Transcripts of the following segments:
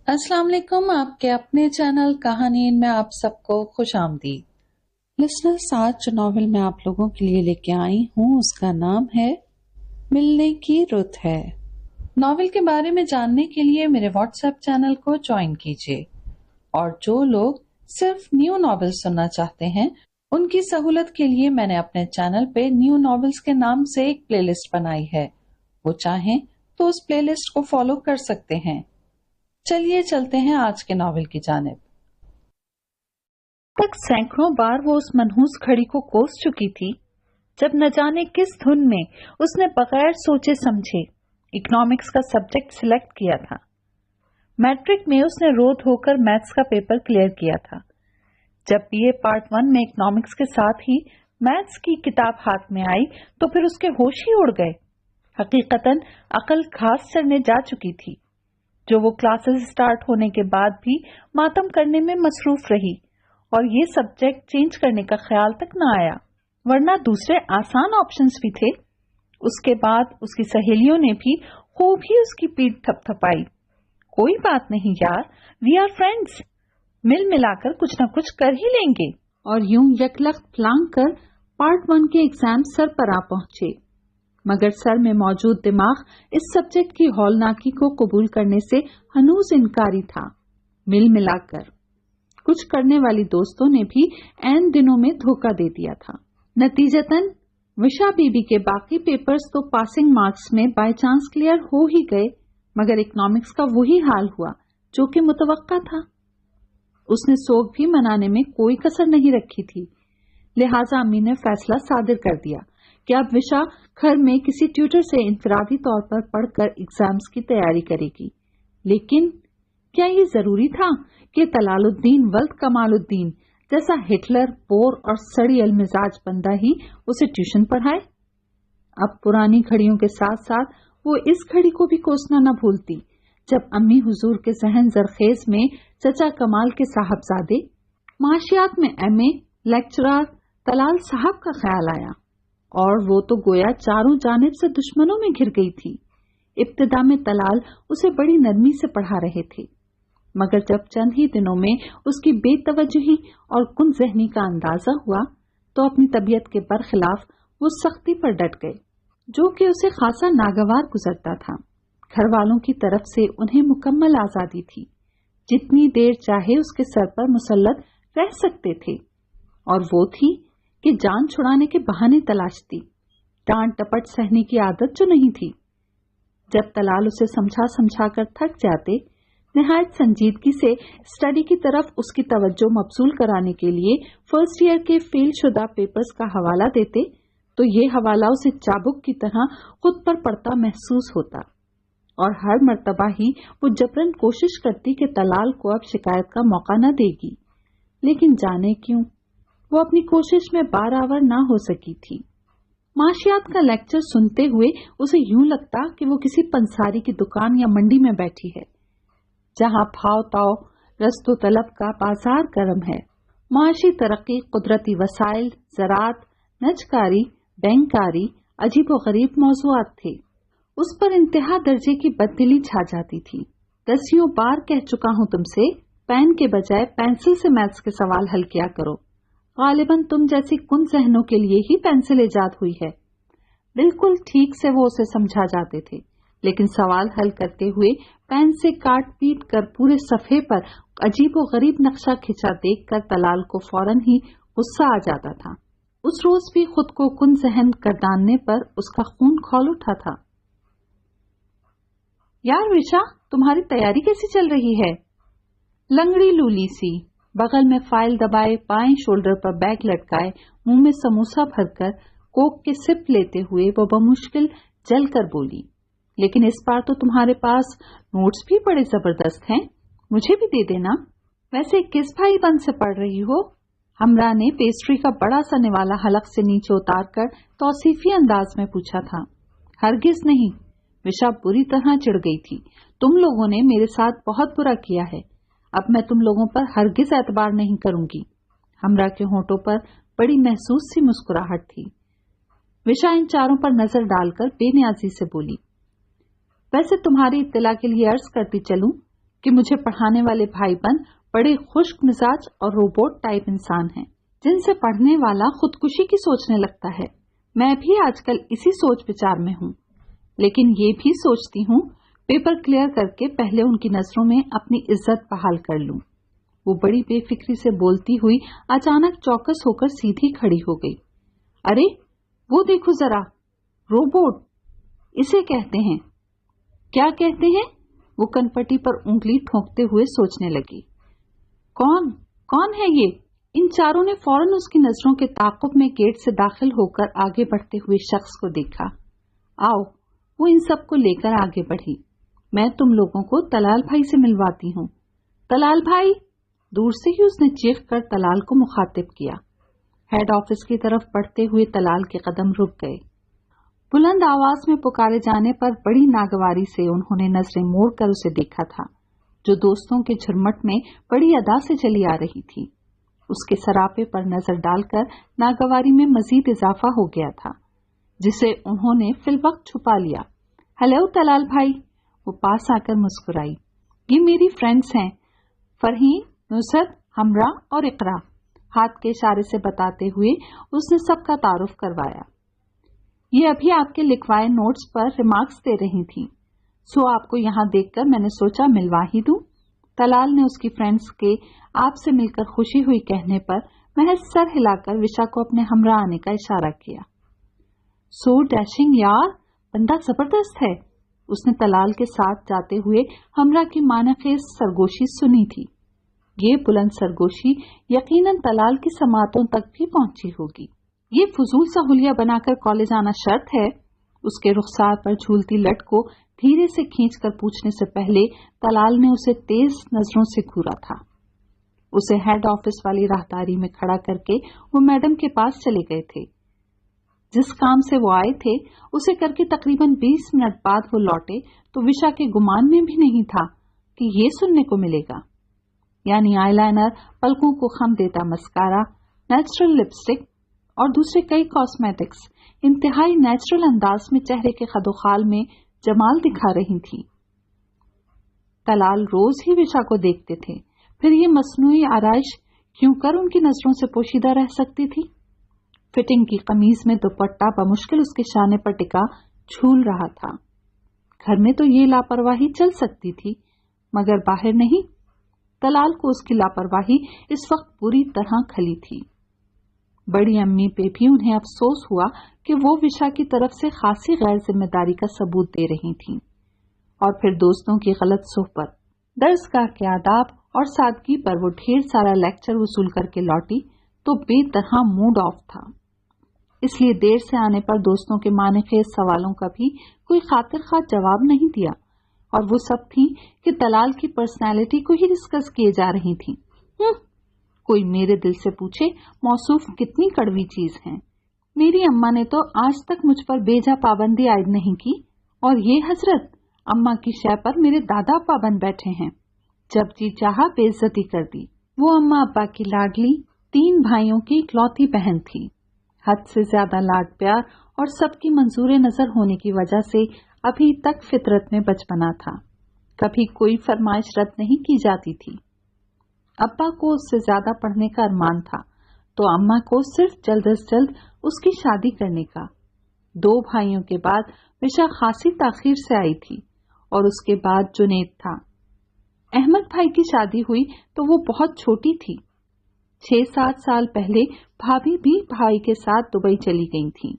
अस्सलाम वालेकुम। आपके अपने चैनल कहानीन में आप सबको खुश आमदीद। लिसनर्स, आज जो नॉवेल मैं आप लोगों के लिए लेके आई हूँ उसका नाम है मिलने की रुत है। नॉवेल के बारे में जानने के लिए मेरे व्हाट्सएप चैनल को ज्वाइन कीजिए और जो लोग सिर्फ न्यू नॉवेल सुनना चाहते हैं उनकी सहूलत के लिए मैंने अपने चैनल पे न्यू नॉवेल्स के नाम से एक प्लेलिस्ट बनाई है। वो चाहें तो उस प्लेलिस्ट को फॉलो कर सकते हैं। चलिए चलते हैं आज के नॉवेल की जानिब। तक सैकड़ों बार वो उस मनहूस घड़ी को कोस चुकी थी जब न जाने किस धुन में उसने बगैर सोचे समझे इकोनॉमिक्स का सब्जेक्ट सिलेक्ट किया था। मैट्रिक में उसने रो धोकर मैथ्स का पेपर क्लियर किया था। जब बीए पार्ट 1 में इकोनॉमिक्स के साथ ही मैथ्स की किताब हाथ में आई तो फिर उसके होश ही उड़ गए। हकीकतन अकल घास चढ़ने जा चुकी थी, जो वो क्लासेस स्टार्ट होने के बाद भी मातम करने में मसरूफ रही और ये सब्जेक्ट चेंज करने का ख्याल तक न आया, वरना दूसरे आसान ऑप्शंस भी थे। उसके बाद उसकी सहेलियों ने भी खूब ही उसकी पीठ थपथपाई। कोई बात नहीं यार, वी आर फ्रेंड्स, मिल मिलाकर कुछ न कुछ कर ही लेंगे। और यूं यकलख्त फलांग कर पार्ट 1 के एग्जाम सर पर आ पहुंचे, मगर सर में मौजूद दिमाग इस सब्जेक्ट की हौलनाकी को कबूल करने से हनूज इनकारी था। मिल मिलाकर कुछ करने वाली दोस्तों ने भी ऐन दिनों में धोखा दे दिया था। नतीजतन विशा बीबी के बाकी पेपर्स तो पासिंग मार्क्स में बाय चांस क्लियर हो ही गए, मगर इकोनॉमिक्स का वही हाल हुआ जो कि मुतवक्का था। उसने सोग भी मनाने में कोई कसर नहीं रखी थी, लिहाजा अम्मी ने फैसला सादिर कर दिया कि अब विशा घर में किसी ट्यूटर से इंफरादी तौर पर पढ़कर एग्जाम्स की तैयारी करेगी। लेकिन क्या ये जरूरी था कि तलालुद्दीन वल्द कमालुद्दीन जैसा हिटलर, बोर और सड़ी अलमिजाज बंदा ही उसे ट्यूशन पढ़ाए? अब पुरानी घड़ियों के साथ साथ वो इस घड़ी को भी कोसना न भूलती जब अम्मी हुजूर के जहन जरखेज में चचा कमाल के साहबजादे माशियात में एमए लेक्चरर तलाल साहब का ख्याल आया, और वो तो गोया चारों जानिब से दुश्मनों में घिर गई थी। इब्तिदा में तलाल उसे बड़ी नरमी से पढ़ा रहे थे, मगर जब चंद ही दिनों में उसकी बेतवज्जुही और कुन जहनी का अंदाजा हुआ तो अपनी तबीयत के बरखिलाफ वो सख्ती पर डट गए, जो कि उसे खासा नागवार गुजरता था। घर वालों की तरफ से उन्हें मुकम्मल आजादी थी, जितनी देर चाहे उसके सर पर मुसल्लत रह सकते थे, और वो थी कि जान छुड़ाने के बहाने तलाशती। डांट टपट सहने की आदत जो नहीं थी। जब तलाल उसे समझा समझा कर थक जाते, निहायत संजीदगी से स्टडी की तरफ उसकी तवज्जो मबसूल कराने के लिए फर्स्ट ईयर के फेल शुदा पेपर्स का हवाला देते, तो ये हवाला उसे चाबुक की तरह खुद पर पड़ता महसूस होता, और हर मर्तबा ही वो जबरन कोशिश करती कि तलाल को अब शिकायत का मौका न देगी। लेकिन जाने क्यों वो अपनी कोशिश में बारावर ना हो सकी थी। माशियात का लेक्चर सुनते हुए उसे यूं लगता कि वो किसी पंसारी की दुकान या मंडी में बैठी है, जहां भाव ताव रस्तो तलब का बाजार गर्म है। माशी तरक्की, कुदरती वसाइल, ज़राअत, नजकारी, बैंककारी अजीबो गरीब मौज़ूआत थे। उस पर इंतहा दर्जे की बददिली छा जाती थी। दसियों बार कह चुका हूं तुमसे, पेन के बजाय पेंसिल से मैथ्स के सवाल हल किया करो। गालिबन तुम जैसी कुन जहनों के लिए ही पेंसिल इजाद हुई है। बिल्कुल ठीक से वो उसे समझा जाते थे, लेकिन सवाल हल करते हुए पेन से काट पीट कर पूरे सफ़े पर अजीबो गरीब नक्शा खिंचा देखकर तलाल को फौरन ही गुस्सा आ जाता था। उस रोज भी खुद को कुन जहन गर्दानने पर उसका खून खौल उठा था। यार विशा, तुम्हारी तैयारी कैसी चल रही है? लंगड़ी लूली सी, बगल में फाइल दबाए, बाएं शोल्डर पर बैग लटकाए, मुंह में समोसा भरकर कोक के सिप लेते हुए वो बमुश्किल जल कर बोली, लेकिन इस बार तो तुम्हारे पास नोट्स भी बड़े जबरदस्त हैं, मुझे भी दे देना। वैसे किस भाई बंद से पढ़ रही हो? हमरा ने पेस्ट्री का बड़ा सा निवाला हलक से नीचे उतार कर तौसीफी अंदाज में पूछा था। हरगिज नहीं, विशा बुरी तरह चिढ़ गई थी। तुम लोगों ने मेरे साथ बहुत बुरा किया है, अब मैं तुम लोगों पर हरगिज एतबार नहीं करूंगी। हमरा के होंठों पर बड़ी महसूस सी मुस्कुराहट थी। विशा इन चारों पर नजर डालकर बेनियाजी से बोली, वैसे तुम्हारी इत्तला के लिए अर्ज करती चलूं कि मुझे पढ़ाने वाले भाईबंद बड़े खुश्क मिजाज और रोबोट टाइप इंसान हैं, जिनसे पढ़ने वाला खुदकुशी की सोचने लगता है। मैं भी आजकल इसी सोच विचार में हूँ, लेकिन ये भी सोचती हूँ पेपर क्लियर करके पहले उनकी नजरों में अपनी इज्जत बहाल कर लूं। वो बड़ी बेफिक्री से बोलती हुई अचानक चौकस होकर सीधी खड़ी हो गई। अरे वो देखो जरा, रोबोट इसे कहते हैं। क्या कहते हैं? वो कनपटी पर उंगली ठोंकते हुए सोचने लगी। कौन कौन है ये? इन चारों ने फौरन उसकी नजरों के ताक़ुब में गेट से दाखिल होकर आगे बढ़ते हुए शख्स को देखा। आओ, वो इन सबको लेकर आगे बढ़ी। मैं तुम लोगों को तलाल भाई से मिलवाती हूँ। तलाल भाई! दूर से ही उसने चीख कर तलाल को मुखातिब किया। हेड ऑफिस की तरफ बढ़ते हुए तलाल के कदम रुक गए। बुलंद आवाज में पुकारे जाने पर बड़ी नागवारी से उन्होंने नजरें मोड़कर उसे देखा था, जो दोस्तों के झुरमुट में बड़ी अदा से चली आ रही थी। उसके सरापे पर नजर डालकर नागवारी में मजीद इजाफा हो गया था, जिसे उन्होंने फिलवक्त छुपा लिया। हेलो तलाल भाई! वो पास आकर मुस्कुराई। ये मेरी फ्रेंड्स हैं, फरहीन, नुसरत, हमरा और इकरा। हाथ के इशारे से बताते हुए उसने सबका तारुफ करवाया। ये अभी आपके लिखवाए नोट्स पर रिमार्क्स दे रही थी, सो आपको यहाँ देखकर मैंने सोचा मिलवा ही दूं। तलाल ने उसकी फ्रेंड्स के आपसे मिलकर खुशी हुई कहने पर महज सर हिलाकर विशा को अपने हमरा आने का इशारा किया। सो डैशिंग यार, बंदा जबरदस्त है। उसने तलाल के साथ जाते हुए हमरा की मानखेज सरगोशी सुनी थी। ये बुलंद सरगोशी यकीनन तलाल की समातों तक भी पहुंची होगी। ये फजूल सा हुलिया बनाकर कॉलेज आना शर्त है? उसके रुखसार पर झूलती लट को धीरे से खींचकर पूछने से पहले तलाल ने उसे तेज नजरों से घूरा था। उसे हेड ऑफिस वाली राहदारी में खड़ा करके वो मैडम के पास चले गए थे। जिस काम से वो आए थे उसे करके तकरीबन 20 मिनट बाद वो लौटे तो विशा के गुमान में भी नहीं था कि ये सुनने को मिलेगा, यानी आईलाइनर, पलकों को खम देता मस्कारा, नेचुरल लिपस्टिक और दूसरे कई कॉस्मेटिक्स इंतहाई नेचुरल अंदाज में चेहरे के खदोखाल में जमाल दिखा रही थी। तलाल रोज ही विशा को देखते थे, फिर ये मसनूई आराइश क्यों कर उनकी नजरों से पोशीदा रह सकती थी? फिटिंग की कमीज में दुपट्टा बमुश्किल उसके शाने पर टिका झूल रहा था। घर में तो ये लापरवाही चल सकती थी, मगर बाहर नहीं। तलाल को उसकी लापरवाही इस वक्त पूरी तरह खली थी। बड़ी अम्मी पे भी उन्हें अफसोस हुआ कि वो विशा की तरफ से खासी गैर जिम्मेदारी का सबूत दे रही थीं। और फिर दोस्तों की गलत सोहबत, दर्सगाह के आदाब और सादगी पर वो ढेर सारा लेक्चर वसूल करके लौटी तो बेतरह मूड ऑफ था। इसलिए देर से आने पर दोस्तों के मानेखेज सवालों का भी कोई खातिर खा जवाब नहीं दिया, और वो सब थी कि तलाल की पर्सनैलिटी को ही डिस्कस किए जा रही थी। कोई मेरे दिल से पूछे मौसूफ कितनी कड़वी चीज है। मेरी अम्मा ने तो आज तक मुझ पर बेजा पाबंदी आयद नहीं की, और ये हजरत अम्मा की शय पर मेरे दादा पाबंद बैठे हैं। जब जी चाहा बेइज्जती कर दी। वो अम्मा अब्बा की लाडली 3 भाइयों की इकलौती बहन थी। हद से ज्यादा लाड प्यार और सबकी मंजूर नजर होने की वजह से अभी तक फितरत में बचपना था। कभी कोई फरमाइश रद्द नहीं की जाती थी। अब्बा को उससे ज्यादा पढ़ने का अरमान था, तो अम्मा को सिर्फ जल्द अज जल्द उसकी शादी करने का। 2 भाइयों के बाद विशा खासी ताखीर से आई थी, और उसके बाद जुनैद था। अहमद भाई की शादी हुई तो वो बहुत छोटी थी। 6-7 साल पहले भाभी भी भाई के साथ दुबई चली गई थी।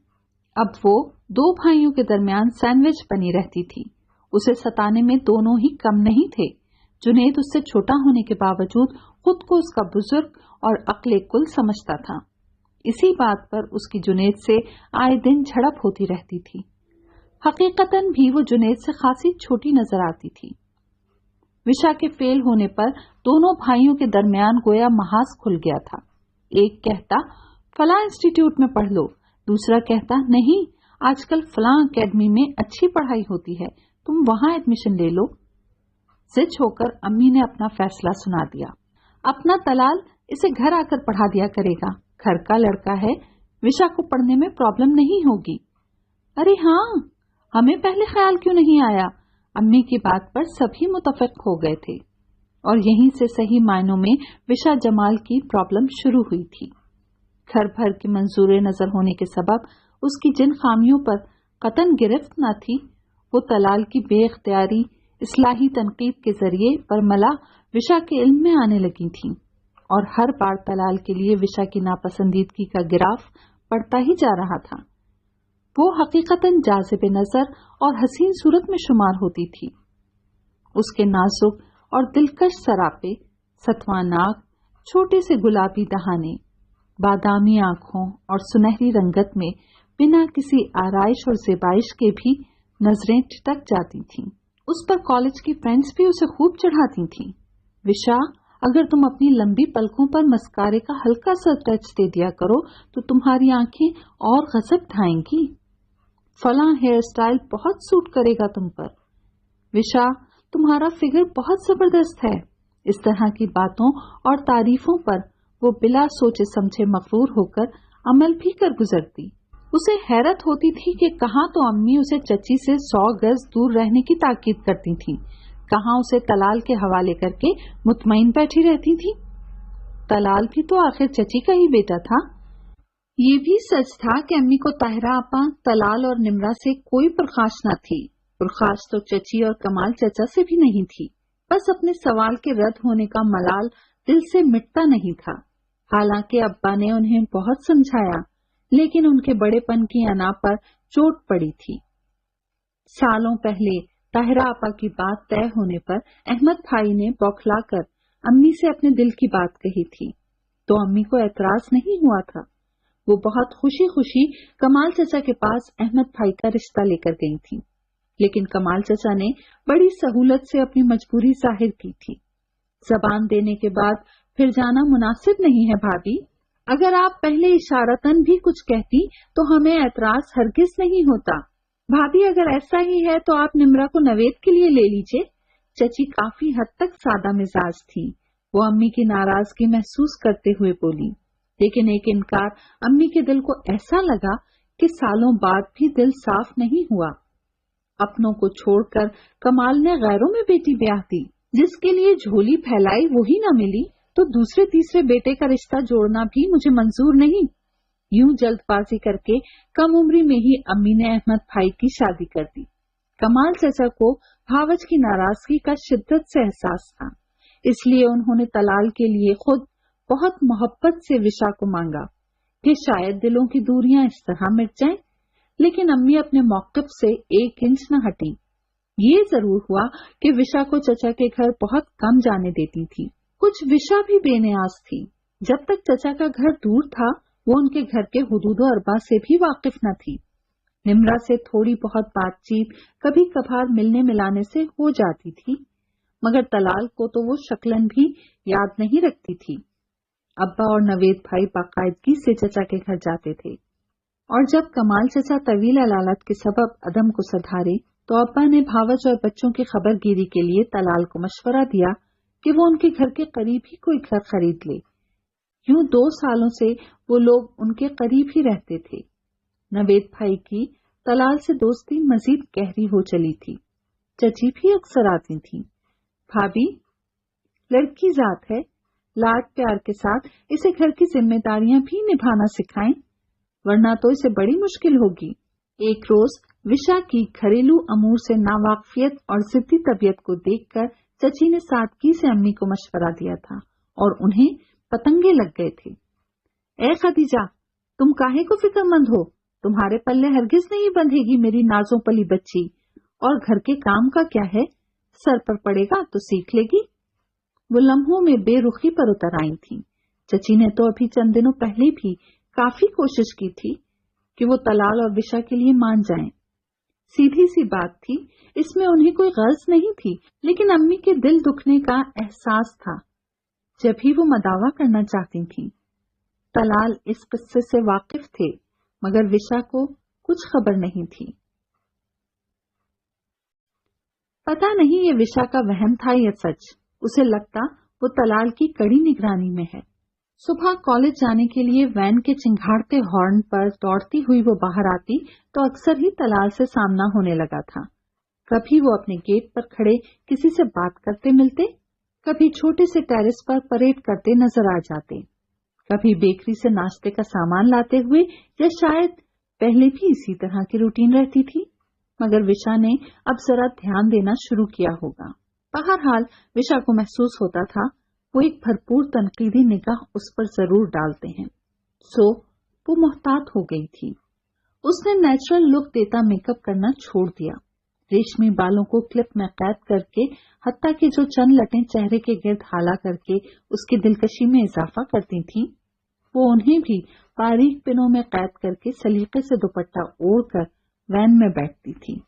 अब वो 2 भाइयों के दरमियान सैंडविच बनी रहती थी। उसे सताने में दोनों ही कम नहीं थे। जुनैद उससे छोटा होने के बावजूद खुद को उसका बुजुर्ग और अक्ले कुल समझता था। इसी बात पर उसकी जुनैद से आए दिन झड़प होती रहती थी। हकीकतन भी वो जुनैद से खासी छोटी नजर आती थी। विशा के फेल होने पर दोनों भाइयों के दरमियान गोया महाज खुल गया था। एक कहता फलां इंस्टीट्यूट में पढ़ लो, दूसरा कहता नहीं, आजकल फलां एकेडमी में अच्छी पढ़ाई होती है, तुम वहां एडमिशन ले लो। जिद होकर अम्मी ने अपना फैसला सुना दिया। अपना तलाल इसे घर आकर पढ़ा दिया करेगा, घर का लड़का है, विशा को पढ़ने में प्रॉब्लम नहीं होगी। अरे हाँ, हमें पहले ख्याल क्यों नहीं आया? अम्मी की बात पर सभी मुतफिक हो गए थे। और यहीं से सही मायनों में विशा जमाल की प्रॉब्लम शुरू हुई थी। घर भर की मंजूर नजर होने के सबब उसकी जिन खामियों पर कतन गिरफ्त न थी, वो तलाल की बेइख्तियारी इस्लाही तनकीद के जरिए बरमला विशा के इल्म में आने लगी थीं, और हर बार तलाल के लिए विशा की नापसंदीदगी का गिराफ बढ़ता ही जा रहा था। वो हकीकतन जाज़िब नजर और हसीन सूरत में शुमार होती थी। उसके नाजुक और दिलकश सरापे, सतवा नाक, छोटे से गुलाबी दहाने, बादामी आंखों और सुनहरी रंगत में बिना किसी आराइश और ज़ेबाइश के भी नजरें ठिठक जाती थीं। उस पर कॉलेज की फ्रेंड्स भी उसे खूब चढ़ाती थीं। विशा, अगर तुम अपनी लंबी पलकों पर मस्कारे का हल्का सा टच दे दिया करो तो तुम्हारी आंखें और गजब ढाएंगी। फलां हेयर स्टाइल बहुत सूट करेगा तुम पर। विशा, तुम्हारा फिगर बहुत जबरदस्त है। इस तरह की बातों और तारीफों पर वो बिला सोचे समझे मगरूर होकर अमल भी कर गुजरती। उसे हैरत होती थी कि कहाँ तो अम्मी उसे चची से 100 गज दूर रहने की ताकीद करती थीं, कहाँ उसे तलाल के हवाले करके मुतमईन बैठी रहती थी। तलाल भी तो आखिर चची का ही बेटा था। ये भी सच था कि अम्मी को ताहिरा आपा, तलाल और निमरा से कोई पुरखाश न थी। पुरखाश तो चची और कमाल चचा से भी नहीं थी। बस अपने सवाल के रद्द होने का मलाल दिल से मिटता नहीं था। हालांकि अब्बा ने उन्हें बहुत समझाया, लेकिन उनके बड़ेपन की अना पर चोट पड़ी थी। सालों पहले ताहिरा आपा की बात तय होने पर अहमद भाई ने बौखलाकर अम्मी से अपने दिल की बात कही थी, तो अम्मी को एतराज नहीं हुआ था। वो बहुत खुशी खुशी कमाल चचा के पास अहमद भाई का रिश्ता लेकर गई थी, लेकिन कमाल चचा ने बड़ी सहूलत से अपनी मजबूरी जाहिर की थी। जबान देने के बाद फिर जाना मुनासिब नहीं है भाभी। अगर आप पहले इशारतन भी कुछ कहती तो हमें एतराज हरगिज नहीं होता। भाभी, अगर ऐसा ही है तो आप निमरा को नवेद के लिए ले लीजिए। चची काफी हद तक सादा मिजाज थी। वो अम्मी की नाराजगी महसूस करते हुए बोली, लेकिन एक इनकार अम्मी के दिल को ऐसा लगा कि सालों बाद भी दिल साफ नहीं हुआ। अपनों को छोड़कर कमाल ने गैरों में बेटी ब्याह दी। जिसके लिए झोली फैलाई वही न मिली तो दूसरे तीसरे बेटे का रिश्ता जोड़ना भी मुझे मंजूर नहीं। यूं जल्दबाजी करके कम उम्री में ही अम्मी ने अहमद भाई की शादी कर दी। कमाल चाचा को भावज की नाराजगी का शिद्दत से एहसास था, इसलिए उन्होंने तलाल के लिए खुद बहुत मोहब्बत से विशा को मांगा कि शायद दिलों की दूरियां इस तरह मिट जाएं। लेकिन अम्मी अपने मौक़िफ़ से 1 इंच न हटी। ये जरूर हुआ कि विशा को चचा के घर बहुत कम जाने देती थी। कुछ विशा भी बेनियाज थी। जब तक चचा का घर दूर था वो उनके घर के हुदूदो अरबा से भी वाकिफ न थी। निमरा से थोड़ी बहुत बातचीत कभी कभार मिलने मिलाने से हो जाती थी, मगर तलाल को तो वो शक्लन भी याद नहीं रखती थी। अब्बा और नवेद भाई बाकायदगी से चचा के घर जाते थे, और जब कमाल चचा तवील अलालत के सबब अदम को सधारे तो अब्बा ने भावज और बच्चों की खबरगिरी के लिए तलाल को मशवरा दिया कि वो उनके घर के करीब ही कोई घर खरीद ले। यूं 2 सालों से वो लोग उनके करीब ही रहते थे। नवेद भाई की तलाल से दोस्ती मजीद गहरी हो चली थी। चची भी अक्सर आती थी। भाभी, लड़की जात है, लाड प्यार के साथ इसे घर की जिम्मेदारियां भी निभाना सिखाएं, वरना तो इसे बड़ी मुश्किल होगी। एक रोज विशा की घरेलू अमूर से नावाकिफियत और जिद्दी तबीयत को देखकर चची ने सादगी से अम्मी को मशवरा दिया था और उन्हें पतंगे लग गए थे। ए खदीजा, तुम काहे को फिक्रमंद हो? तुम्हारे पल्ले हरगिज नहीं बंधेगी मेरी नाजों पली बच्ची। और घर के काम का क्या है, सर पर पड़ेगा तो सीख लेगी। वो लम्हों में बेरुखी पर उतर आई थी। चची ने तो अभी चंद दिनों पहले भी काफी कोशिश की थी कि वो तलाल और विशा के लिए मान जाएं। सीधी सी बात थी, इसमें उन्हें कोई गर्ज नहीं थी, लेकिन अम्मी के दिल दुखने का एहसास था जब भी वो मदावा करना चाहती थी। तलाल इस किस्से से वाकिफ थे, मगर विशा को कुछ खबर नहीं थी। पता नहीं ये विशा का वहम था या सच। उसे लगता वो तलाल की कड़ी निगरानी में है। सुबह कॉलेज जाने के लिए वैन के चिंघाड़ते हॉर्न पर दौड़ती हुई वो बाहर आती तो अक्सर ही तलाल से सामना होने लगा था। कभी वो अपने गेट पर खड़े किसी से बात करते मिलते, कभी छोटे से टेरेस पर परेड करते नजर आ जाते, कभी बेकरी से नाश्ते का सामान लाते हुए, या शायद पहले भी इसी तरह की रूटीन रहती थी, मगर विशा ने अब जरा ध्यान देना शुरू किया होगा। बहरहाल विशा को महसूस होता था वो एक भरपूर तनकीदी निगाह उस पर जरूर डालते हैं, सो वो मोहतात हो गई थी। उसने नेचुरल लुक देता मेकअप करना छोड़ दिया, रेशमी बालों को क्लिप में कैद करके, हत्ता कि जो चंद लटें चेहरे के गिर्द हाला करके उसकी दिलकशी में इजाफा करती थीं, वो उन्हें भी बारीक पिनों में कैद करके सलीके से दुपट्टा ओढ़कर वैन में बैठती थी।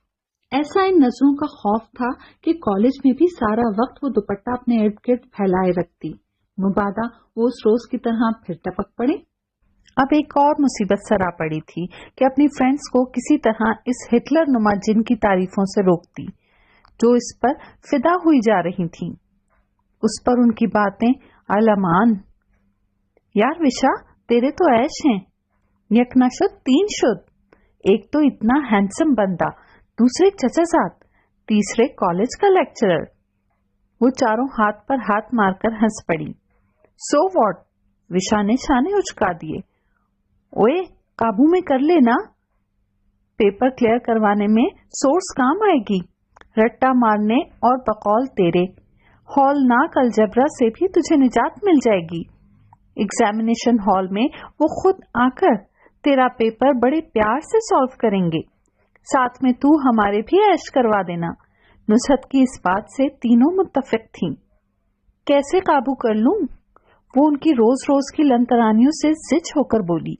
ऐसा इन नजरों का खौफ था कि कॉलेज में भी सारा वक्त वो दुपट्टा अपने इर्द गिर्द फैलाए रखती, मुबादा वो उस रोज की तरह फिर टपक पड़े। अब एक और मुसीबत सर आ पड़ी थी कि अपनी फ्रेंड्स को किसी तरह इस हिटलर नुमा जिन की तारीफों से रोकती जो इस पर फिदा हुई जा रही थीं। उस पर उनकी बातें अलमान, यार विशा तेरे तो ऐश हैं, यक न शुद्ध तीन शुद्ध, एक तो इतना हैंडसम बंदा, दूसरे चचाजाद, तीसरे कॉलेज का लेक्चरर। वो चारों हाथ पर हाथ मारकर हंस पड़ी। सो व्हाट, विशा ने शाने उचका दिए। ओए काबू में कर लेना, पेपर क्लियर करवाने में सोर्स काम आएगी, रट्टा मारने और बकौल तेरे हॉलनाक अलजबरा से भी तुझे निजात मिल जाएगी। एग्जामिनेशन हॉल में वो खुद आकर तेरा पेपर बड़े प्यार से सॉल्व करेंगे, साथ में तू हमारे भी ऐश करवा देना। नुसरत की इस बात से तीनों मुत्तफिक थीं। कैसे काबू कर लूं? वो उनकी रोज रोज की लंतरानियों से जिच होकर बोली।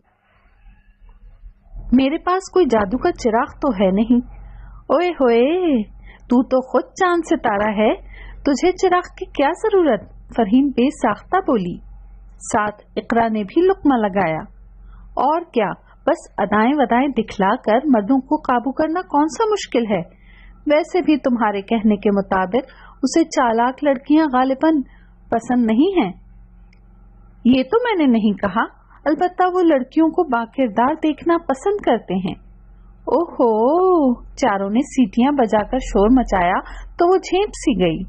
मेरे पास कोई जादू का चिराग तो है नहीं। ओए होए, तू तो खुद चांद सितारा है, तुझे चिराग की क्या जरूरत? फरहीन बेसाख्ता बोली। साथ इकरा ने भी लुक्मा लगाया। और क्या, बस अदाएं वदाएं दिखलाकर मर्दों को काबू करना कौन सा मुश्किल है। वैसे भी तुम्हारे कहने के मुताबिक उसे चालाक लड़कियां गालिबन पसंद नहीं हैं। ये तो मैंने नहीं कहा, अलबत्ता वो लड़कियों को बाकिरदार देखना पसंद करते हैं। ओहो, चारों ने सीटियां बजाकर शोर मचाया तो वो झेप सी गई।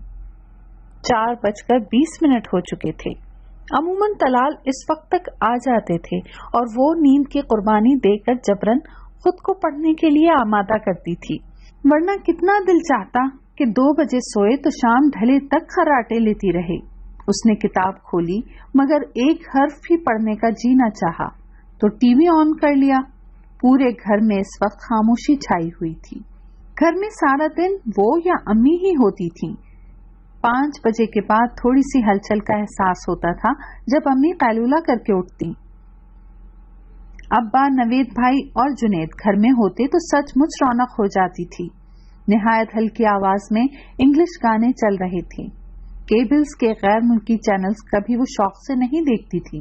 4:20 हो चुके थे। अमूमन तलाल इस वक्त तक आ जाते थे और वो नींद की कुर्बानी देकर जबरन खुद को पढ़ने के लिए आमादा करती थी, वरना कितना दिल चाहता कि 2 बजे सोए तो शाम ढले तक खर्राटे लेती रहे। उसने किताब खोली मगर एक हर्फ भी पढ़ने का जी न चाहा तो टीवी ऑन कर लिया। पूरे घर में इस वक्त खामोशी छाई हुई थी। घर में सारा दिन वो या अम्मी ही होती थीं। 5 बजे के बाद थोड़ी सी हलचल का एहसास होता था जब अम्मी कैलूला करके उठती। अब्बा, नवेद भाई और जुनेद घर में होते तो सचमुच रौनक हो जाती थी। निहायत हल्की आवाज में इंग्लिश गाने चल रहे थे। केबल्स के गैर मुल्की चैनल्स कभी वो शौक से नहीं देखती थी,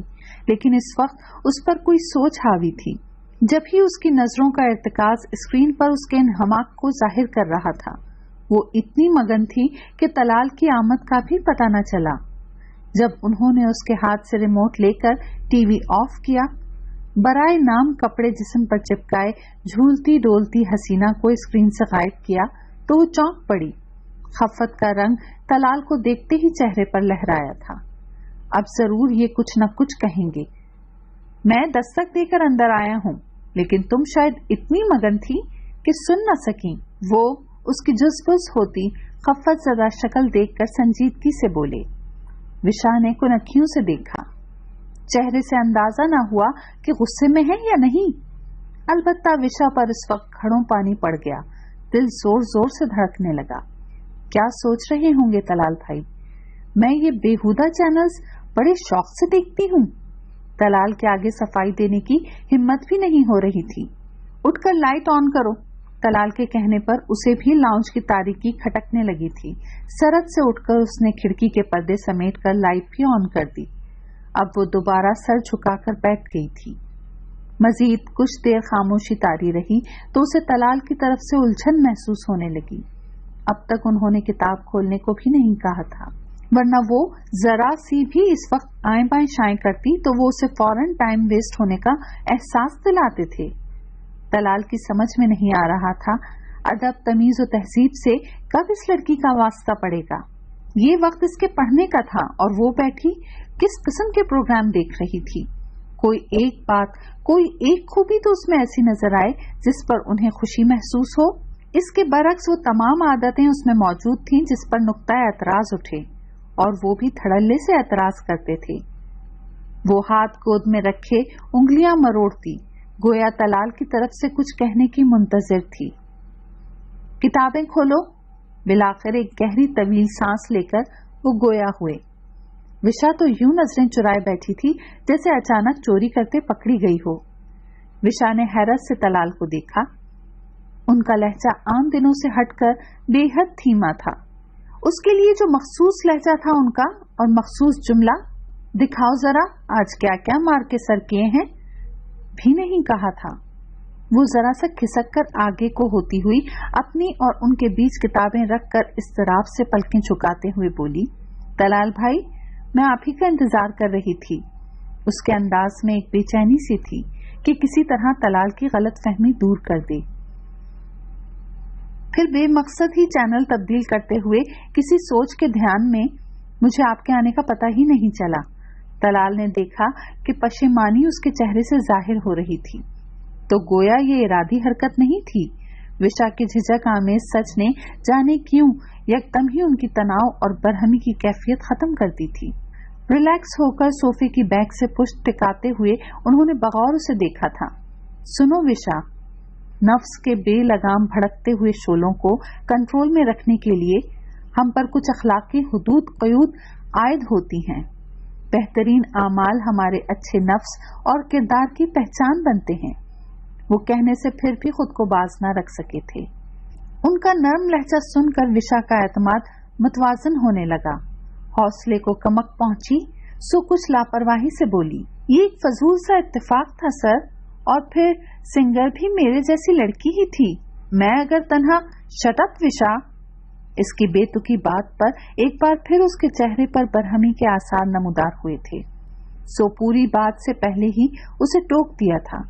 लेकिन इस वक्त उस पर कोई सोच हावी थी। जब ही उसकी नजरों का इर्तिकाज स्क्रीन पर उसके इन्हमाक को जाहिर कर रहा था, वो इतनी मगन थी कि तलाल की आमद का भी पता न चला। जब उन्होंने उसके हाथ से रिमोट लेकर टीवी ऑफ किया, बराए नाम कपड़े जिस्म पर चिपकाए झूलती डोलती हसीना को स्क्रीन से गायब किया तो वो चौंक पड़ी। खफत का रंग तलाल को देखते ही चेहरे पर लहराया था। अब जरूर ये कुछ न कुछ कहेंगे। मैं दस्तक देकर अंदर आया हूँ, लेकिन तुम शायद इतनी मगन थी कि सुन न सकी। वो उसकी जुज़बुज़ होती खफत ज़दा शक्ल देखकर संजीदगी से बोले। विशा ने कुनखियों से देखा। चेहरे से अंदाजा न हुआ कि गुस्से में है या नहीं। अलबत्ता विशा पर इस वक्त घड़ों पानी पड़ गया। दिल जोर जोर से धड़कने लगा। क्या सोच रहे होंगे तलाल भाई? मैं ये बेहुदा चैनल्स बड़े शौक से देखती हूँ। तलाल के आगे सफाई देने की हिम्मत भी नहीं हो रही थी। उठकर लाइट ऑन करो। तलाल के कहने पर उसे भी लाउंज की तारीकी खटकने लगी थी। सरद से उठकर उसने खिड़की के पर्दे समेटकर लाइट भी ऑन कर दी। अब वो दोबारा सर झुकाकर बैठ गई थी। मजीद कुछ देर खामोशी तारी रही तो उसे तलाल की तरफ से उलझन महसूस होने लगी। अब तक उन्होंने किताब खोलने को भी नहीं कहा था, वरना वो जरा सी भी इस वक्त आए बाएं शाएं करती तो वो उसे फौरन टाइम वेस्ट होने का एहसास दिलाते थे। तलाल की समझ में नहीं आ रहा था अदब, तमीज और तहजीब से कब इस लड़की का वास्ता पड़ेगा। یہ وقت اس کے پڑھنے کا تھا اور وہ بیٹھی کس قسم کے پروگرام دیکھ رہی تھی. کوئی ایک بات، کوئی ایک خوبی تو اس میں ایسی نظر آئے جس پر انہیں خوشی محسوس ہو. اس کے برعکس وہ تمام عادتیں اس میں موجود تھیں جس پر نقطۂ اعتراض اٹھے، اور وہ بھی دھڑلے سے اعتراض کرتے تھے. وہ ہاتھ گود میں رکھے انگلیاں مروڑتی، گویا طلال کی طرف سے کچھ کہنے کی منتظر تھی. کتابیں کھولو. بلاخر ایک گہری طویل سانس لے کر وہ گویا ہوئے. وشا تو یوں نظریں چرائے بیٹھی تھی جیسے اچانک چوری کرتے پکڑی گئی ہو. وشا نے حیرت سے طلال کو دیکھا. ان کا لہجہ عام دنوں سے ہٹ کر بے حد دھیما تھا. اس کے لیے جو مخصوص لہجہ تھا ان کا اور مخصوص جملہ دکھاؤ ذرا آج کیا کیا مار کے سر کیے ہیں بھی نہیں کہا تھا. وہ ذرا سا کھسک کر آگے کو ہوتی ہوئی اپنی اور ان کے بیچ کتابیں رکھ کر اضطراب سے پلکیں جھکاتے ہوئے بولی، طلال بھائی میں آپ ہی کا انتظار کر رہی تھی. اس کے انداز میں ایک بے چینی سی تھی کہ کسی طرح طلال کی غلط فہمی دور کر دے. پھر بے مقصد ہی چینل تبدیل کرتے ہوئے کسی سوچ کے دھیان میں مجھے آپ کے آنے کا پتہ ہی نہیں چلا. طلال نے دیکھا کہ پشیمانی اس کے چہرے سے ظاہر ہو رہی تھی. تو گویا یہ ارادی حرکت نہیں تھی. وشا کے جھجک آمیز سچ نے جانے کیوں یکدم ہی ان کی تناؤ اور برہمی کی کیفیت ختم کر دی تھی. ریلیکس ہو کر صوفے کی بیک سے پشت ٹکاتے ہوئے انہوں نے بغور اسے دیکھا تھا. سنو وشا، نفس کے بے لگام بھڑکتے ہوئے شعلوں کو کنٹرول میں رکھنے کے لیے ہم پر کچھ اخلاقی حدود قیود عائد ہوتی ہیں. بہترین اعمال ہمارے اچھے نفس اور کردار کی پہچان بنتے ہیں. وہ کہنے سے پھر بھی خود کو باز نہ رکھ سکے تھے. ان کا نرم لہجہ سن کر وشا کا اعتماد متوازن ہونے لگا. حوصلے کو کمک پہنچی سو کچھ لاپرواہی سے بولی، یہ ایک فضول سا اتفاق تھا سر، اور پھر سنگر بھی میرے جیسی لڑکی ہی تھی. میں اگر تنہا شٹ اپ وشا. اس کی بے تکی بات پر ایک بار پھر اس کے چہرے پر برہمی کے آثار نمودار ہوئے تھے. سو پوری بات سے پہلے ہی اسے ٹوک دیا تھا.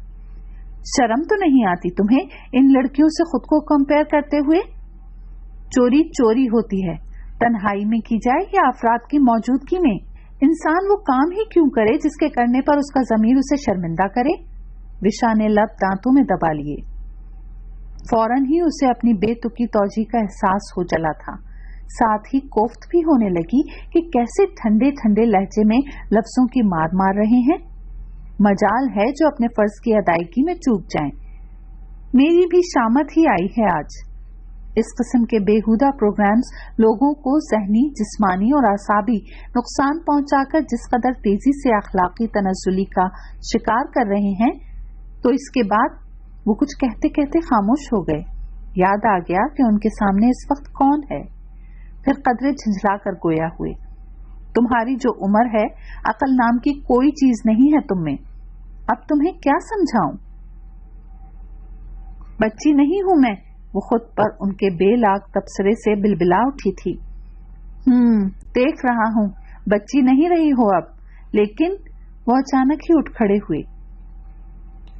شرم تو نہیں آتی تمہیں ان لڑکیوں سے خود کو کمپیئر کرتے ہوئے؟ چوری چوری ہوتی ہے، تنہائی میں کی جائے یا افراد کی موجودگی میں. انسان وہ کام ہی کیوں کرے جس کے کرنے پر اس کا ضمیر اسے شرمندہ کرے. وشا نے لب دانتوں میں دبا لیے. فوراً ہی اسے اپنی بے تکی توجیہ کا احساس ہو چلا تھا. ساتھ ہی کوفت بھی ہونے لگی کہ کیسے ٹھنڈے ٹھنڈے لہجے میں لفظوں کی مار رہے ہیں. مجال ہے جو اپنے فرض کی ادائیگی میں چوک جائیں. میری بھی شامت ہی آئی ہے آج. اس قسم کے بےہودہ پروگرامز لوگوں کو ذہنی، جسمانی اور اعصابی نقصان پہنچا کر جس قدر تیزی سے اخلاقی تنزلی کا شکار کر رہے ہیں، تو اس کے بعد وہ کچھ کہتے کہتے خاموش ہو گئے. یاد آ گیا کہ ان کے سامنے اس وقت کون ہے. پھر قدرے جھنجھلا کر گویا ہوئے. تمہاری جو عمر ہے، عقل نام کی کوئی چیز نہیں ہے تم میں. اب تمہیں کیا سمجھاؤں؟ بچی نہیں ہوں میں. وہ خود پر ان کے بے لاگ تبصرے سے بلبلا اٹھی تھی. دیکھ رہا ہوں بچی نہیں رہی ہو اب. لیکن وہ اچانک ہی اٹھ کھڑے ہوئے.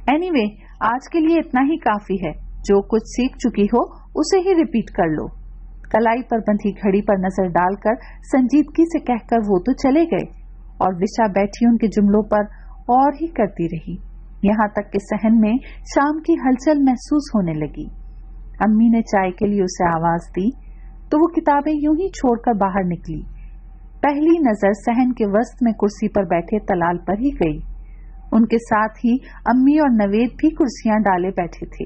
اینی وے آج کے لیے اتنا ہی کافی ہے. جو کچھ سیکھ چکی ہو اسے ہی ریپیٹ کر لو. کلائی پر بندھی گھڑی پر نظر ڈال کر سنجیدگی سے کہہ کر وہ تو چلے گئے، اور وشا بیٹھی ان کے جملوں پر اور ہی کرتی رہی، یہاں تک کہ صحن میں شام کی ہلچل محسوس ہونے لگی. امی نے چائے کے لیے اسے آواز دی تو وہ کتابیں یوں ہی چھوڑ کر باہر نکلی. پہلی نظر صحن کے وسط میں کرسی پر بیٹھے طلال پر ہی گئی. ان کے ساتھ ہی امی اور نوید بھی کرسیاں ڈالے بیٹھے تھے.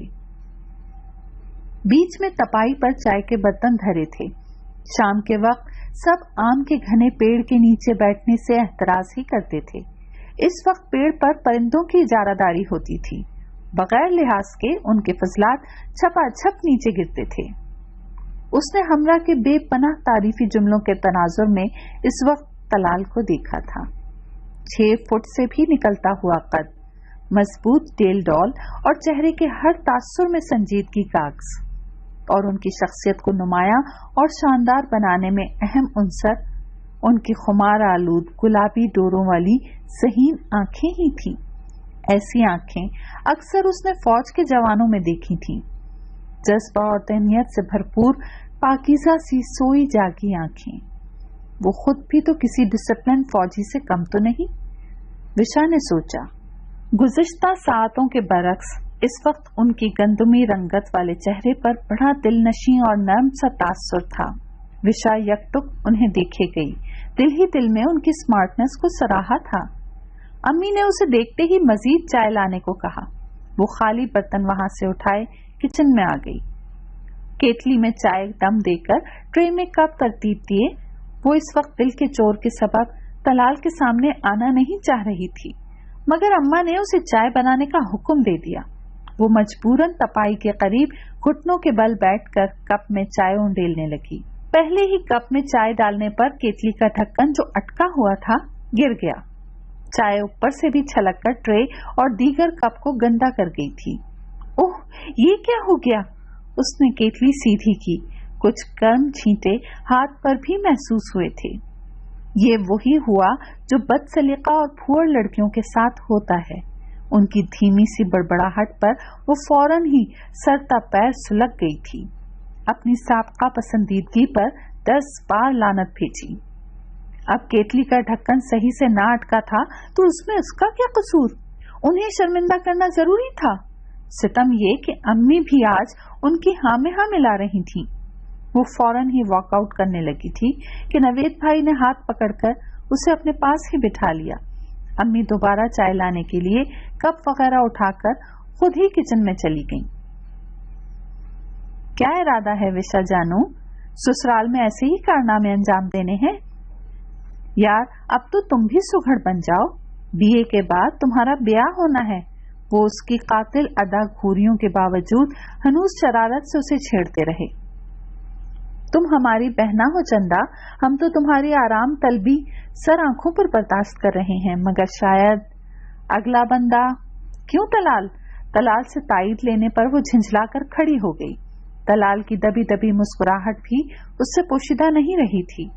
بیچ میں تپائی پر چائے کے برتن دھرے تھے. شام کے وقت سب آم کے گھنے پیڑ کے نیچے بیٹھنے سے احتراز ہی کرتے تھے. اس وقت پیڑ پر پرندوں کی اجارہ داری ہوتی تھی. بغیر لحاظ کے ان کے فضلات چھپا چھپ نیچے گرتے تھے. اس نے ہمراہ کے بے پناہ تعریفی جملوں کے تناظر میں اس وقت طلال کو دیکھا تھا. 6 فٹ سے بھی نکلتا ہوا قد، مضبوط ڈیل ڈول اور چہرے کے ہر تاثر میں سنجیدگی کا عکس، اور ان کی شخصیت کو نمایاں اور شاندار بنانے میں اہم عنصر ان کی خمار آلود گلابی ڈوروں والی ذہین آنکھیں ہی تھیں. ایسی آنکھیں اکثر اس نے فوج کے جوانوں میں دیکھی تھیں. جذبہ اور ذہنیت سے بھرپور پاکیزہ سی سوئی جاگی آنکھیں. वो खुद भी तो किसी डिसिप्लिन फौजी से कम तो नहीं। विशा ने सोचा। गुज़िश्ता सातों के बरक्स इस वक्त उनकी गंदमी रंगत वाले चेहरे पर बड़ा दिलनशी और नर्म सा तासुर था। विशा यकटुक उन्हें देखे गई, दिल ही दिल में उनकी स्मार्टनेस को सराहा था। अम्मी ने उसे देखते ही मजीद चाय लाने को कहा। वो खाली बर्तन वहां से उठाए किचन में आ गई। केतली में चाय दम देकर ट्रे में कप तरतीब दिए। वो इस वक्त दिल के चोर के सबब तलाल के सामने आना नहीं चाह रही थी, मगर अम्मा ने उसे चाय बनाने का हुक्म दे दिया। वो मजबूरन तपाई के करीब घुटनों के बल बैठकर कप में चाय उंडेलने लगी। पहले ही कप में चाय डालने पर केतली का ढक्कन जो अटका हुआ था गिर गया। चाय ऊपर से भी छलककर ट्रे और दीगर कप को गंदा कर गई थी। ओह, ये क्या हो गया? उसने केतली सीधी की। कुछ गर्म छींटे हाथ पर भी महसूस हुए थे। ये वही हुआ जो बदसलीका और फूहड़ लड़कियों के साथ होता है। उनकी धीमी सी बड़बड़ाहट पर वो फौरन ही सरता पैर सुलग गई थी। अपनी साबका पसंदीदगी पर 10 बार लानत भेजी। अब केतली का ढक्कन सही से ना अटका था तो उसमें उसका क्या कसूर? उन्हें शर्मिंदा करना जरूरी था। सितम ये कि अम्मी भी आज उनकी हाँ में हाँ मिला रही थी। वो फौरन ही वॉकआउट करने लगी थी कि नवेद भाई ने हाथ पकड़कर उसे अपने पास ही बिठा लिया। अम्मी दोबारा चाय लाने के लिए कप वगैरह उठाकर खुद ही किचन में चली गईं। क्या इरादा है विशा जानू? ससुराल में ऐसे ही कारनामे अंजाम देने हैं? यार, अब तो तुम भी सुघड़ बन जाओ। बीए के बाद तुम्हारा ब्याह होना है। वो उसकी कातिल अदा घूरियों के बावजूद हनूस शरारत से उसे छेड़ते रहे। तुम हमारी बहना हो चंदा, हम तो तुम्हारी आराम तलबी सर आंखों पर बर्दाश्त कर रहे हैं, मगर शायद अगला बंदा। क्यों तलाल? तलाल से ताईद लेने पर वो झिंझलाकर खड़ी हो गई। तलाल की दबी दबी मुस्कुराहट भी उससे पोशीदा नहीं रही थी।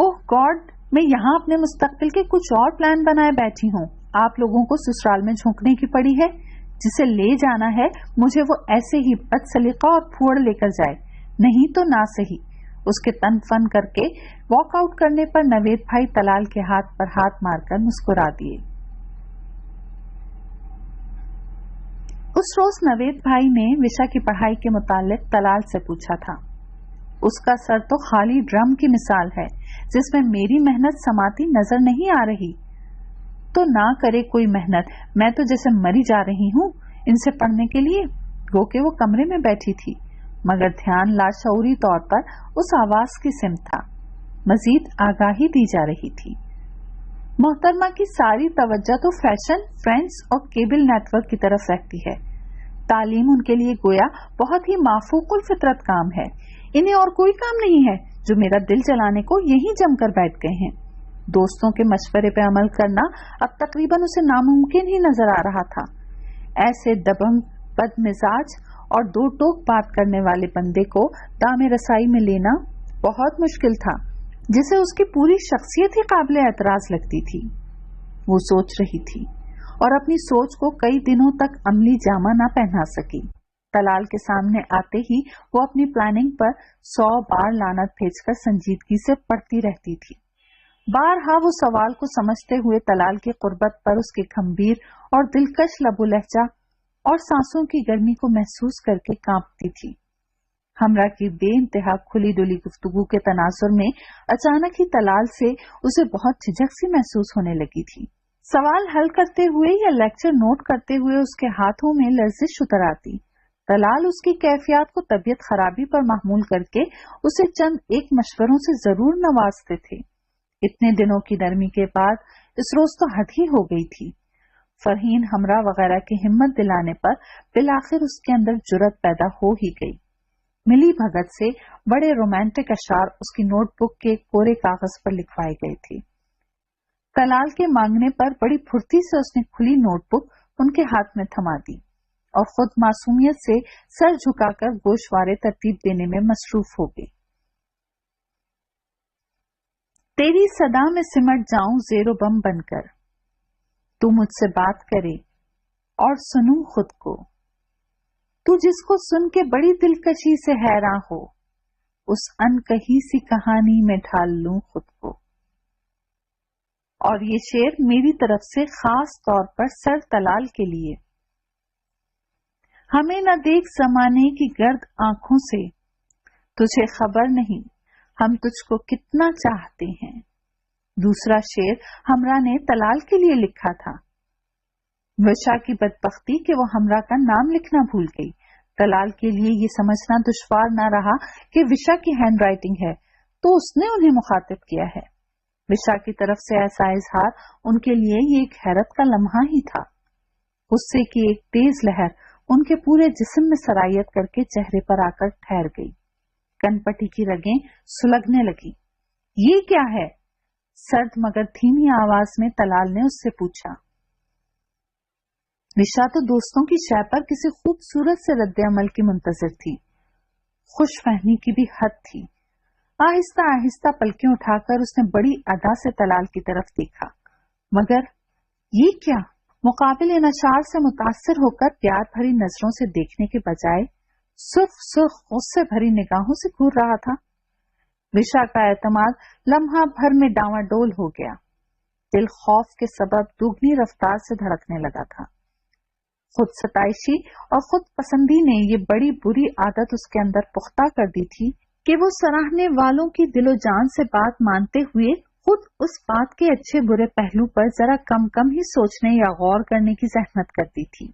ओह गॉड, मैं यहाँ अपने मुस्तकबिल के कुछ और प्लान बनाए बैठी हूँ। आप लोगों को ससुराल में झोंकने की पड़ी है। जिसे ले जाना है मुझे वो ऐसे ही बदसलीका और फूहड़ लेकर जाए, नहीं तो ना सही। उसके तन फन करके वॉकआउट करने पर नवेद भाई तलाल के हाथ पर हाथ मारकर मुस्कुरा दिए। उस रोज नवेद भाई ने विशा की पढ़ाई के मुतालिक तलाल से पूछा था। उसका सर तो खाली ड्रम की मिसाल है जिसमें मेरी मेहनत समाती नजर नहीं आ रही। तो ना करे कोई मेहनत, मैं तो जैसे मरी जा रही हूँ इनसे पढ़ने के लिए। गो के वो कमरे में बैठी थी, मगर ध्यान लाशऊरी तौर पर उस आवाज की सिमत था। मजीद आगाही दी जा रही थी। मोहतरमा की सारी तवज्जो तो फैशन, फ्रेंड्स और केबल नेटवर्क की तरफ रहती है। तालीम उनके लिए गोया बहुत ही माफूकुल फितरत काम है। इन्हें और कोई काम नहीं है जो मेरा दिल जलाने को यहीं जमकर बैठ गए हैं। दोस्तों के मशवरे पे अमल करना अब तकरीबन उसे नामुमकिन ही नजर आ रहा था। ऐसे दबंग, बदमिजाज और दो टोक बात करने वाले बंदे को दामे रसाई में लेना बहुत मुश्किल था, जिसे उसकी पूरी शख्सियत ही काबिल एतराज लगती थी। वो सोच रही थी और अपनी सोच को कई दिनों तक अमली जामा न पहना सकी। तलाल के सामने आते ही वो अपनी प्लानिंग पर 100 बार लानत भेजकर संजीदगी से पढ़ती रहती थी। बारहा वो सवाल को समझते हुए तलाल की कुर्बत पर उसके गंभीर और दिलकश लबो लहजा और सांसों की गर्मी को महसूस करके कांपती थी। हमरा की बेइंतहा खुली डुली गुफ्तगू के तनाजुर में अचानक ही तलाल से उसे बहुत झिझक सी महसूस होने लगी थी। सवाल हल करते हुए या लेक्चर नोट करते हुए उसके हाथों में लर्जिश उतर आती। तलाल उसकी कैफियत को तबीयत खराबी पर महमूल करके उसे चंद एक मशवरों से जरूर नवाजते थे। इतने दिनों की नरमी के बाद इस रोज तो हद ही हो गई थी। फरहीन, हमरा वगैरह की हिम्मत दिलाने पर बिलाखिर उसके अंदर जुर्रत पैदा हो ही गई। मिली भगत से बड़े रोमांटिक अशार उसकी नोटबुक के कोरे कागज पर लिखवाए गए थे। तलाल के मांगने पर बड़ी फुर्ती से उसने खुली नोटबुक उनके हाथ में थमा दी और खुद मासूमियत से सर झुकाकर गोशवारे तरतीब देने में मसरूफ हो गई। तेरी सदा में सिमट जाऊं ज़ेरो बम बनकर, तू मुझसे बात करे और सुनूं खुद को। तू जिसको सुन के बड़ी दिलकशी से हैरान हो, उस अनकही सी कहानी में ढाल लूं खुद को। और ये शेर मेरी तरफ से खास तौर पर सर तलाल के लिए। हमें न देख ज़माने की गर्द आंखों से, तुझे खबर नहीं हम तुझको कितना चाहते हैं। दूसरा शेर हमरा ने तलाल के लिए लिखा था। विशा की बदबख्ती कि वो हमरा का नाम लिखना भूल गई। तलाल के लिए ये समझना दुश्वार न रहा कि विशा की हैंड राइटिंग है, तो उसने उन्हें मुखातिब किया है। विशा की तरफ से ऐसा इजहार उनके लिए ये एक हैरत का लम्हा ही था। गुस्से की एक तेज लहर उनके पूरे जिस्म में सरायत करके चेहरे पर आकर ठहर गई। कनपटी की रगें सुलगने लगी। ये क्या है? सर्द मगर धीमी आवाज में तलाल ने उससे पूछा। विशा तो दोस्तों की शय पर किसी खूबसूरत से रद्द अमल की मुंतजर थी। खुश फहमी की भी हद थी। आहिस्ता आहिस्ता पलकें उठाकर उसने बड़ी अदा से तलाल की तरफ देखा। मगर ये क्या? मुकाबिल नशार से मुतासिर होकर प्यार भरी नजरों से देखने के बजाय सुर्ख गुस्से भरी निगाहों से घूर रहा था। विशा का एतमाद लम्हा भर में डांवाडोल हो गया। दिल खौफ के सबब दुगनी रफ्तार से धड़कने लगा था। खुद सताइशी और खुद पसंदी ने ये बड़ी बुरी आदत उसके अंदर पुख्ता कर दी थी कि वो सराहने वालों की दिलो जान से बात मानते हुए खुद उस बात के अच्छे बुरे पहलू पर जरा कम ही सोचने या गौर करने की जहमत करती थी।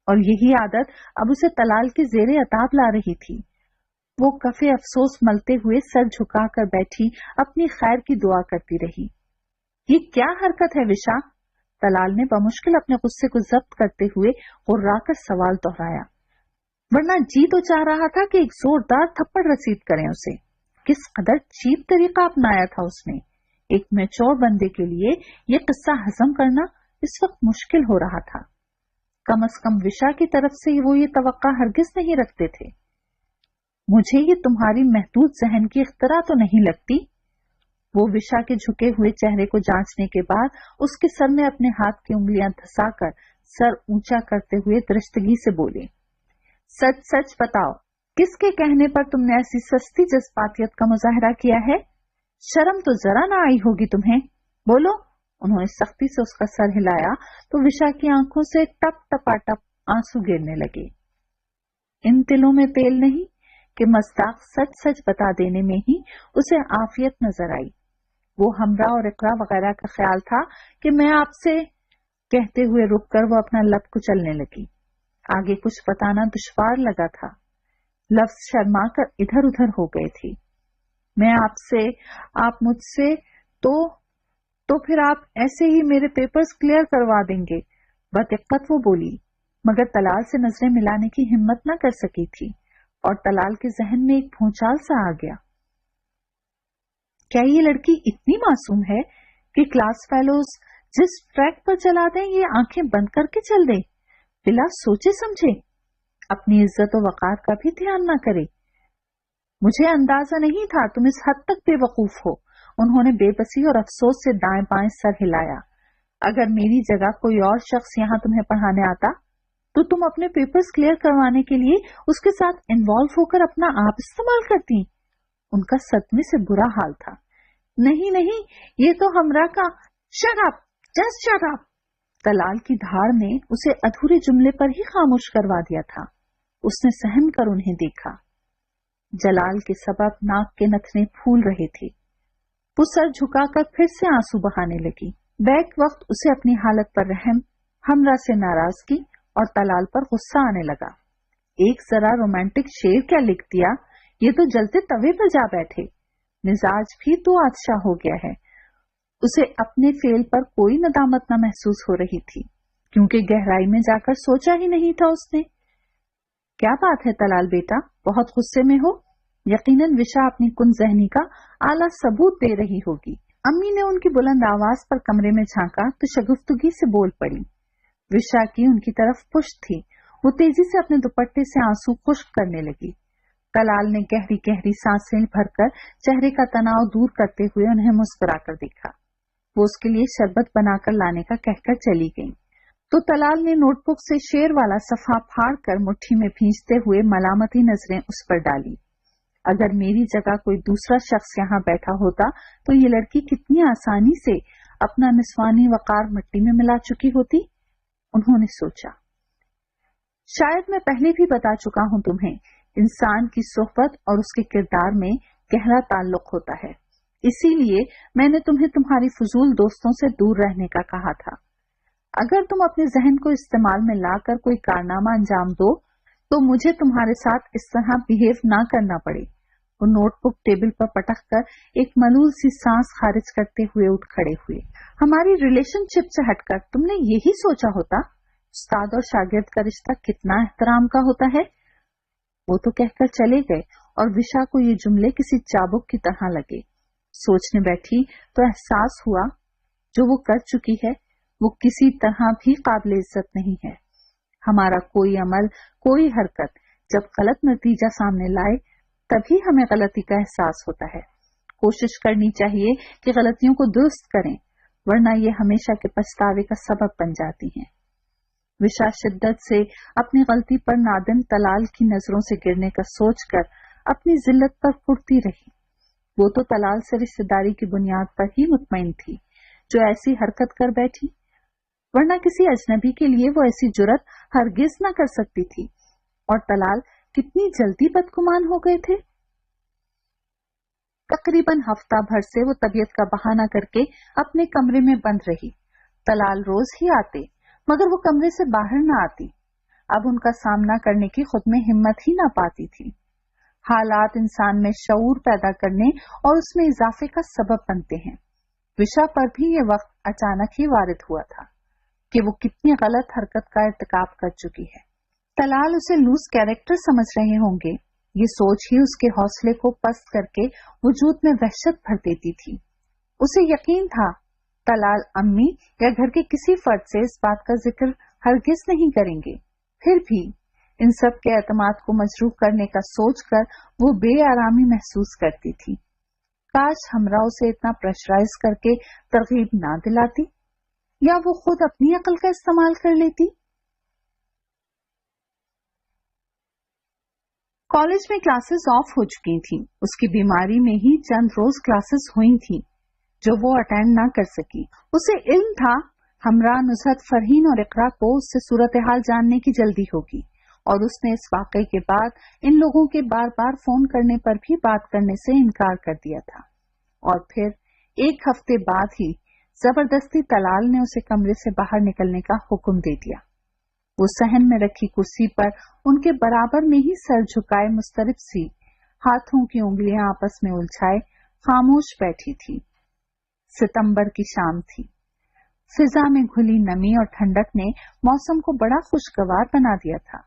और यही आदत अब उसे तलाल के जेरे अताब ला रही थी। वो कफे अफसोस मलते हुए सर झुकाकर बैठी अपनी खैर की दुआ करती रही। ये क्या हरकत है विशा? तलाल ने बमुश्किल अपने गुस्से को जब्त करते हुए गुर्राकर सवाल दोहराया, वरना जी तो चाह रहा था कि एक जोरदार थप्पड़ रसीद करें उसे। किस कदर चीप तरीका अपनाया था उसने। एक मैच्योर बंदे के लिए ये किस्सा हजम करना इस वक्त मुश्किल हो रहा था। कम अज कम विशा की तरफ से वो ये तवक्का हरगिज नहीं रखते थे। मुझे ये तुम्हारी महदूद जहन की इख्तरा तो नहीं लगती? वो विशा के झुके हुए चेहरे को जांचने के बाद उसके सर में अपने हाथ की उंगलियां धंसाकर सर ऊंचा करते हुए दृष्टगी से बोले, सच सच बताओ, किसके कहने पर तुमने ऐसी सस्ती जज्बातियत का मुजाहरा किया है? शर्म तो जरा ना आई होगी तुम्हें, बोलो। उन्होंने सख्ती से उसका सर हिलाया तो विशा की आंखों से टप टपाटप आंसू गिरने लगे। इन तिलों में तेल नहीं कि मस्ताक सच सच बता देने में ही उसे आफियत नजर आई। वो हमरा और इकरा वगैरह का ख्याल था कि मैं आपसे, कहते हुए रुककर वो अपना लब कुचलने लगी। आगे कुछ बताना दुश्वार लगा था। लफ्ज शर्मा कर इधर उधर हो गए थे। मैं आपसे, आप मुझसे, तो फिर आप ऐसे ही मेरे पेपर्स क्लियर करवा देंगे, बदिक्कत वो बोली, मगर तलाल से नजरें मिलाने की हिम्मत न कर सकी थी और तलाल के जहन में एक भूचाल सा आ गया। क्या ये लड़की इतनी मासूम है कि क्लास फेलोज जिस ट्रैक पर चला दें ये आंखें बंद करके चल दे, बिला सोचे समझे, अपनी इज्जत और वकार का भी ध्यान न करे? मुझे अंदाजा नहीं था तुम इस हद तक बेवकूफ हो। उन्होंने बेबसी और अफसोस से दाएं बाएं सर हिलाया। अगर मेरी जगह कोई और शख्स यहाँ तुम्हें पढ़ाने आता तो तुम अपने पेपर्स क्लियर करवाने के लिए उसके साथ इन्वॉल्व होकर अपना आप इस्तेमाल करती। उनका सदमे से बुरा हाल था। नहीं नहीं, ये तो हमरा का। Shut up, just shut up. Talal की धार ने उसे अधूरे जुमले पर ही खामोश करवा दिया था। उसने सहम कर उन्हें देखा। जलाल के सबब नाक के नथने फूल रहे थे। वो सर झुकाकर फिर से आंसू बहाने लगी। बैक वक्त उसे अपनी हालत पर रहम, हमरा से नाराजगी और तलाल पर गुस्सा आने लगा। एक जरा रोमांटिक शेर क्या लिख दिया, ये तो जलते तवे पर जा बैठे। मिजाज भी तो अच्छा हो गया है। उसे अपने फेल पर कोई नदामत न महसूस हो रही थी, क्योंकि गहराई में जाकर सोचा ही नहीं था उसने। क्या बात है तलाल बेटा, बहुत गुस्से में हो? यकीनन विशा अपनी कुन जहनी का आला सबूत दे रही होगी। अम्मी ने उनकी बुलंद आवाज पर कमरे में झांका तो शगुफ्तगी से बोल पड़ी। विशा की उनकी तरफ पुश्त थी। वो तेजी से अपने दुपट्टे से आंसू खुश्क करने लगी। तलाल ने गहरी गहरी सांसें भरकर चेहरे का तनाव दूर करते हुए उन्हें मुस्कुराकर देखा। वो उसके लिए शरबत बनाकर लाने का कहकर चली गई तो तलाल ने नोटबुक से शेर वाला सफा फाड़ कर मुट्ठी में भींचते हुए मलामती नजरें उस पर डाली। अगर मेरी जगह कोई दूसरा शख्स यहाँ बैठा होता तो ये लड़की कितनी आसानी से अपना निस्वानी वकार मिट्टी में मिला चुकी होती, उन्होंने सोचा। शायद मैं पहले भी बता चुका हूँ तुम्हें, इंसान की सोहबत और उसके किरदार में गहरा ताल्लुक होता है। इसीलिए मैंने तुम्हें तुम्हारी फजूल दोस्तों से दूर रहने का कहा था। अगर तुम अपने जहन को इस्तेमाल में लाकर कोई कारनामा अंजाम दो तो मुझे तुम्हारे साथ इस तरह बिहेव ना करना पड़े। वो नोटबुक टेबल पर पटक कर एक मलूल सी सांस खारिज करते हुए उठ खड़े हुए। हमारी रिलेशनशिप से हटकर तुमने यही सोचा होता उस्ताद और शागिर्द का रिश्ता कितना एहतराम का होता है। वो तो कहकर चले गए और विशा को ये जुमले किसी चाबुक की तरह लगे। सोचने बैठी तो एहसास हुआ जो वो कर चुकी है वो किसी तरह भी काबिल इज्जत नहीं है। हमारा कोई अमल, कोई हरकत जब गलत नतीजा सामने लाए तभी हमें गलती का एहसास होता है। कोशिश करनी चाहिए कि गलतियों को दुरुस्त करें, वरना ये हमेशा के पछतावे का सबब बन जाती हैं। विशा शिद्दत से अपनी गलती पर नादिम तलाल की नजरों से गिरने का सोचकर अपनी जिल्लत पर कुड़ती रही। वो तो तलाल से रिश्तेदारी की बुनियाद पर ही मुतमईन थी जो ऐसी हरकत कर बैठी, वरना किसी अजनबी के लिए वो ऐसी जुर्रत हरगिज न कर सकती थी। और तलाल कितनी जल्दी बदगुमान हो गए थे। तकरीबन हफ्ता भर से वो तबीयत का बहाना करके अपने कमरे में बंद रही। तलाल रोज ही आते मगर वो कमरे से बाहर न आती। अब उनका सामना करने की खुद में हिम्मत ही ना पाती थी। हालात इंसान में शऊर पैदा करने और उसमें इजाफे का सबब बनते हैं। विशा पर भी ये वक्त अचानक ही वारिद हुआ था कि वो कितनी गलत हरकत का इर्तिकाब कर चुकी है। तलाल उसे लूज कैरेक्टर समझ रहे होंगे, ये सोच ही उसके हौसले को पस्त करके वजूद में वहशत भर देती थी। उसे यकीन था तलाल अम्मी या घर के किसी फर्द से इस बात का जिक्र हरगिज नहीं करेंगे। फिर भी इन सब के एतमाद को मजरूह करने का सोचकर वो बेआरामी महसूस करती थी। काश हमरा उसे इतना प्रेशराइज करके तरगीब ना दिलाती या वो खुद अपनी अक्ल का इस्तेमाल कर लेती। कॉलेज में क्लासेस ऑफ हो चुकी थी। उसकी बीमारी में ही चंद रोज क्लासेस हुई थी जो वो अटेंड ना कर सकी। उसे इल्म था हमरा, नुसरत, फरहीन और इकरा को उससे सूरत हाल जानने की जल्दी होगी और उसने इस वाकये के बाद इन लोगों के बार बार फोन करने पर भी बात करने से इनकार कर दिया था। और फिर एक हफ्ते बाद ही जबरदस्ती तलाल ने उसे कमरे से बाहर निकलने का हुक्म दे दिया। वो सहन में रखी कुर्सी पर उनके बराबर में ही सर झुकाए मुस्तरिब सी, हाथों की उंगलियां आपस में उलझाए खामोश बैठी थी। सितंबर की शाम थी। फिजा में घुली नमी और ठंडक ने मौसम को बड़ा खुशगवार बना दिया था।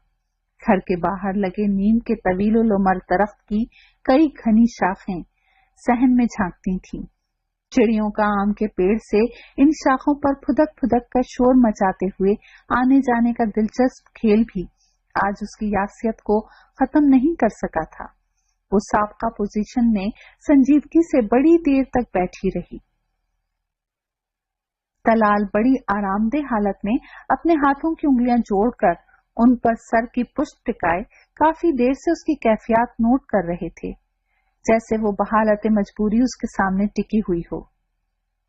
घर के बाहर लगे नीम के तवील उमर दरख्त की कई घनी शाखें सहन में झांकती थीं। चिड़ियों का आम के पेड़ से इन शाखों पर फुदक फुदक कर शोर मचाते हुए आने जाने का दिलचस्प खेल भी आज उसकी यासियत को खत्म नहीं कर सका था। वो साबका पोजीशन में संजीदगी से बड़ी देर तक बैठी रही। तलाल बड़ी आरामदेह हालत में अपने हाथों की उंगलियां जोड़कर उन पर सर की पुष्ट टिकाए काफी देर से उसकी कैफियत नोट कर रहे थे, जैसे वो बहालत मजबूरी उसके सामने टिकी हुई हो।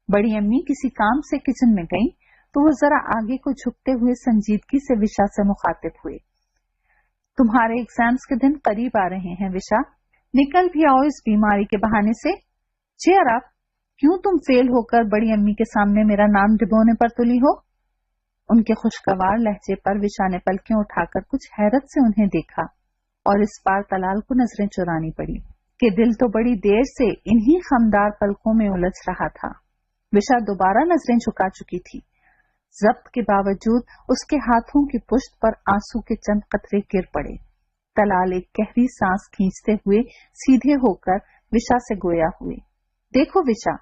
बड़ी अम्मी किसी काम से किचन में गईं तो वो जरा आगे को झुकते हुए संजीदगी से विशा से मुखातिब हुए। तुम्हारे एग्जाम्स के दिन करीब आ रहे हैं विशा, निकल भी आओ इस बीमारी के बहाने से। चेयर अप, क्यों तुम फेल होकर बड़ी अम्मी के सामने मेरा नाम डिबोने पर तुली हो? उनके खुशगवार लहजे पर विशा ने पलकें उठाकर कुछ हैरत से उन्हें देखा और इस बार तलाल को नजरें चुरानी पड़ी कि दिल तो बड़ी देर से इन्हीं खमदार पलकों में उलझ रहा था। विशा दोबारा नजरें झुका चुकी थी। जब्त के बावजूद उसके हाथों की पुश्त पर आंसू के चंद कतरे गिर पड़े। तलाल एक गहरी सांस खींचते हुए सीधे होकर विशा से गोया हुए। देखो विशा,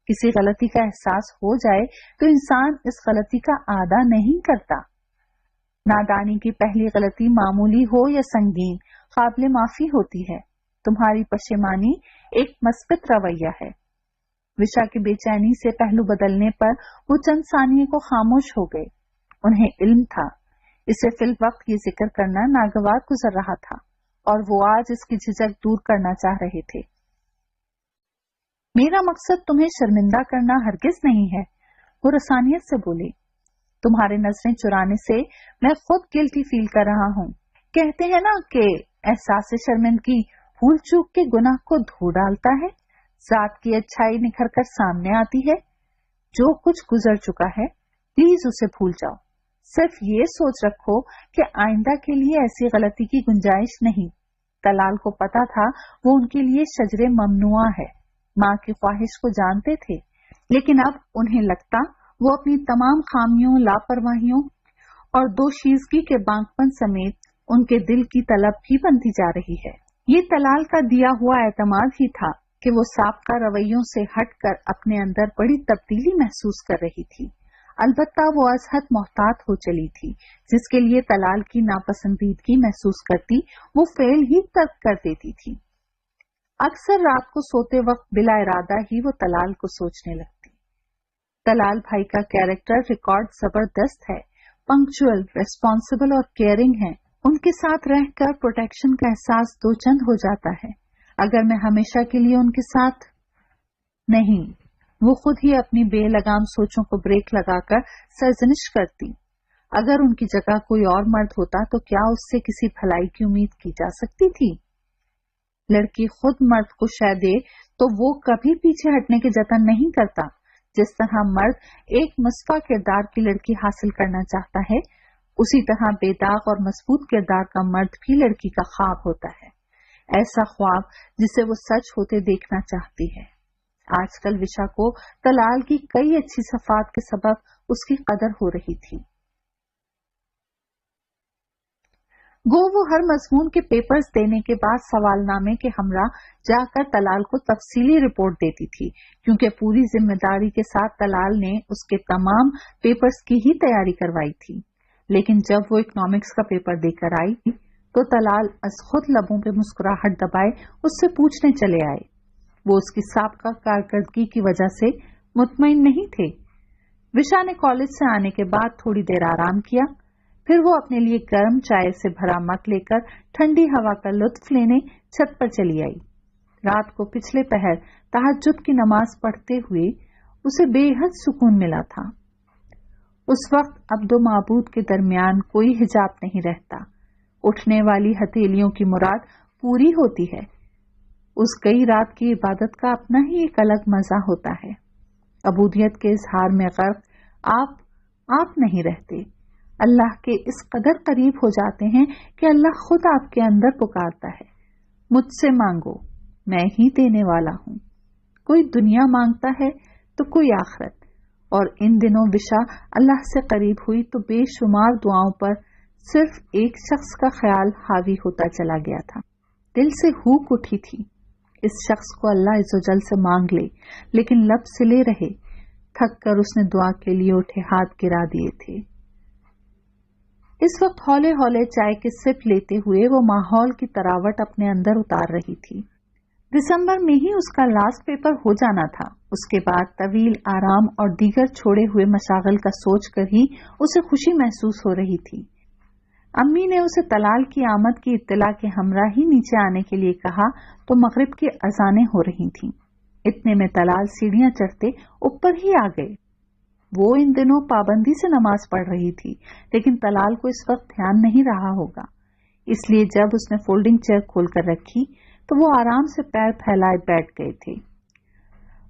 किसी गलती का एहसास हो जाए तो इंसान इस गलती का आदा नहीं करता। नादानी की पहली गलती मामूली हो या संगीन काबिल माफी होती है। तुम्हारी पशेमानी एक मस्बत रवैया है। विशा की बेचैनी से पहलू बदलने पर वो चंद सानिये को खामोश हो गए। उन्हें इल्म था इसे फिल वक्त ये जिक्र करना नागवार गुजर रहा था और वो आज इसकी झिझक दूर करना चाह रहे थे। मेरा मकसद तुम्हें शर्मिंदा करना हरगिज नहीं है, वो रसानियत से बोले। तुम्हारे नजरें चुराने से मैं खुद गिल्टी फील कर रहा हूँ। कहते हैं ना कि एहसास शर्मिंदगी भूल चूक के गुनाह को धो डालता है, जात की अच्छाई निखर कर सामने आती है। जो कुछ गुजर चुका है प्लीज उसे भूल जाओ। सिर्फ ये सोच रखो कि आइंदा के लिए ऐसी गलती की गुंजाइश नहीं। तलाल को पता था वो उनके लिए शजरे ममनुआ है। माँ की ख्वाहिश को जानते थे, लेकिन अब उन्हें लगता वो अपनी तमाम खामियों, लापरवाहियों और दोशीजगी के बांकपन समेत उनके दिल की तलब भी बनती जा रही है। ये तलाल का दिया हुआ एतमाद ही था कि वो साबका रवैयों से हटकर अपने अंदर बड़ी तब्दीली महसूस कर रही थी। अलबत्ता वो अजहद मोहतात हो चली थी। जिसके लिए तलाल की नापसंदीदगी महसूस करती वो फेल ही तर्क कर देती थी। अक्सर रात को सोते वक्त बिला इरादा ही वो तलाल को सोचने लगती। तलाल भाई का कैरेक्टर रिकॉर्ड जबरदस्त है, पंक्चुअल, रेस्पॉन्सिबल और केयरिंग है। उनके साथ रहकर प्रोटेक्शन का एहसास दो चंद हो जाता है। अगर मैं हमेशा के लिए उनके साथ नहीं, वो खुद ही अपनी बेलगाम सोचों को ब्रेक लगाकर सरजनिश करती। अगर उनकी जगह कोई और मर्द होता तो क्या उससे किसी भलाई की उम्मीद की जा सकती थी? लड़की खुद मर्द को शय दे तो वो कभी पीछे हटने के जतन नहीं करता। जिस तरह मर्द एक मुस्फा किरदार की लड़की हासिल करना चाहता है, उसी तरह बेदाग और मजबूत किरदार का मर्द भी लड़की का ख्वाब होता है। ऐसा ख्वाब जिसे वो सच होते देखना चाहती है। आजकल विशा को तलाल की कई अच्छी सफात के सबब उसकी कदर हो रही थी। गो वो हर मजमून के पेपर्स देने के बाद सवालनामे के हमरा जाकर तलाल को तफसीली रिपोर्ट देती थी, क्योंकि पूरी जिम्मेदारी के साथ तलाल ने उसके तमाम पेपर्स की ही तैयारी करवाई थी। लेकिन जब वो इकोनॉमिक्स का पेपर देकर आई तो तलाल अज खुद लबों पे मुस्कुराहट दबाए उससे पूछने चले आए। वो उसकी साबका कारकर्दगी की वजह से मुतमईन नहीं थे। विशा ने कॉलेज से आने के बाद थोड़ी देर आराम किया, फिर वो अपने लिए गर्म चाय से भरा मग लेकर ठंडी हवा का लुत्फ लेने छत पर चली आई। रात को पिछले पहर तहज्जुद की नमाज पढ़ते हुए उसे बेहद सुकून मिला था। उस वक्त अब दो माबूद के दरमियान कोई हिजाब नहीं रहता। उठने वाली हथेलियों की मुराद पूरी होती है। उस कई रात की इबादत का अपना ही एक अलग मजा होता है। अबूदियत के इजहार में गर्क आप नहीं रहते। अल्लाह के इस कदर करीब हो जाते हैं कि अल्लाह खुद आपके अंदर पुकारता है, मुझसे मांगो, मैं ही देने वाला हूँ। कोई दुनिया मांगता है तो कोई आखिरत। और इन दिनों विशा अल्लाह से करीब हुई तो बेशुमार दुआओं पर सिर्फ एक शख्स का ख्याल हावी होता चला गया था। दिल से हूक उठी थी, इस शख्स को अल्लाह इज़्ज़ोजल से मांग ले, लेकिन लब सिले रहे। थक कर उसने दुआ के लिए उठे हाथ गिरा दिए थे। इस वक्त हौले हौले चाय के सिप लेते हुए वो माहौल की तरावट अपने अंदर उतार रही थी। दिसंबर में ही उसका लास्ट पेपर हो जाना था। उसके बाद तवील आराम और दीगर छोड़े हुए मशागल का सोचकर ही उसे खुशी महसूस हो रही थी। अम्मी ने उसे तलाल की आमद की इत्तला के हमरा ही नीचे आने के लिए कहा तो मगरिब की अजानें हो रही थीं। इतने में तलाल सीढ़ियां चढ़ते ऊपर ही आ गए। वो इन दिनों पाबंदी से नमाज पढ़ रही थी, लेकिन तलाल को इस वक्त ध्यान नहीं रहा होगा। इसलिए जब उसने फोल्डिंग चेयर खोलकर रखी तो वो आराम से पैर फैलाए बैठ गए थे।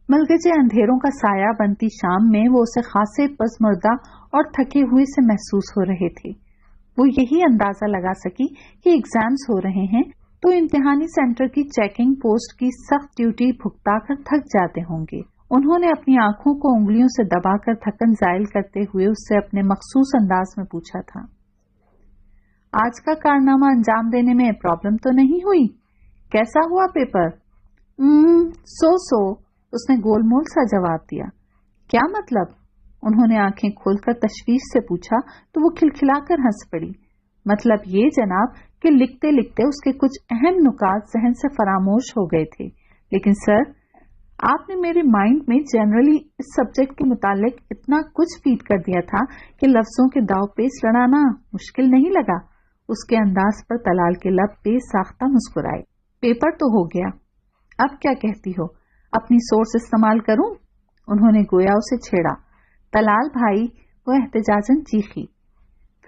मलगजे अंधेरों का साया बनती शाम में वो उसे खासे पसमुर्दा और थके हुए से महसूस हो रहे थे। वो यही अंदाजा लगा सकी कि एग्जाम्स हो रहे हैं तो इम्तिहानी सेंटर की चेकिंग पोस्ट की सख्त ड्यूटी भुगता कर थक जाते होंगे। उन्होंने अपनी आंखों को उंगलियों से दबाकर थकन जाहिल करते हुए उससे अपने मखसूस अंदाज में पूछा था, आज का कारनामा अंजाम देने में प्रॉब्लम तो नहीं हुई? कैसा हुआ पेपर? सो उसने गोलमोल सा जवाब दिया। क्या मतलब? उन्होंने आंखें खोलकर तशवीश से पूछा तो वो खिलखिलाकर हंस पड़ी। मतलब ये जनाब कि लिखते लिखते उसके कुछ अहम नुकात जहन से फरामोश हो गए थे। लेकिन सर, आपने मेरे माइंड में जनरली इस सब्जेक्ट के मुतालिक इतना कुछ फीड कर दिया था कि लफ्जों के दाव पेच लड़ाना मुश्किल नहीं लगा। اس کے انداز پر طلال کے لب بے ساختہ مسکرائے. پیپر تو ہو گیا، اب کیا کہتی ہو، اپنی سورس استعمال کروں؟ انہوں نے گویا اسے چھیڑا. طلال بھائی، وہ احتجاجاً چیخی.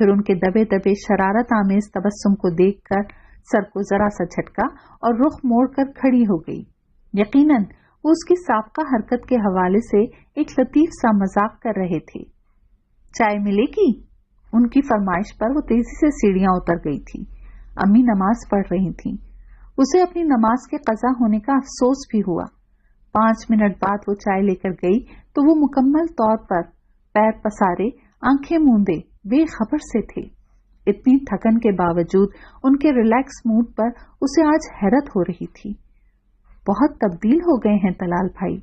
پھر ان کے دبے دبے شرارت آمیز تبسم کو دیکھ کر سر کو ذرا سا جھٹکا اور رخ موڑ کر کھڑی ہو گئی. یقیناً وہ اس کی سابقہ حرکت کے حوالے سے ایک لطیف سا مذاق کر رہے تھے. چائے ملے گی؟ ان کی فرمائش پر وہ تیزی سے سیڑھیاں اتر گئی تھی. امی نماز پڑھ رہی تھیں. اسے اپنی نماز کے قضا ہونے کا افسوس بھی ہوا. 5 منٹ بعد وہ چائے لے کر گئی تو وہ مکمل طور پر پیر پسارے، آنکھیں موندے، بے خبر سے تھے. اتنی تھکن کے باوجود ان کے ریلیکس موڈ پر اسے آج حیرت ہو رہی تھی. بہت تبدیل ہو گئے ہیں طلال بھائی.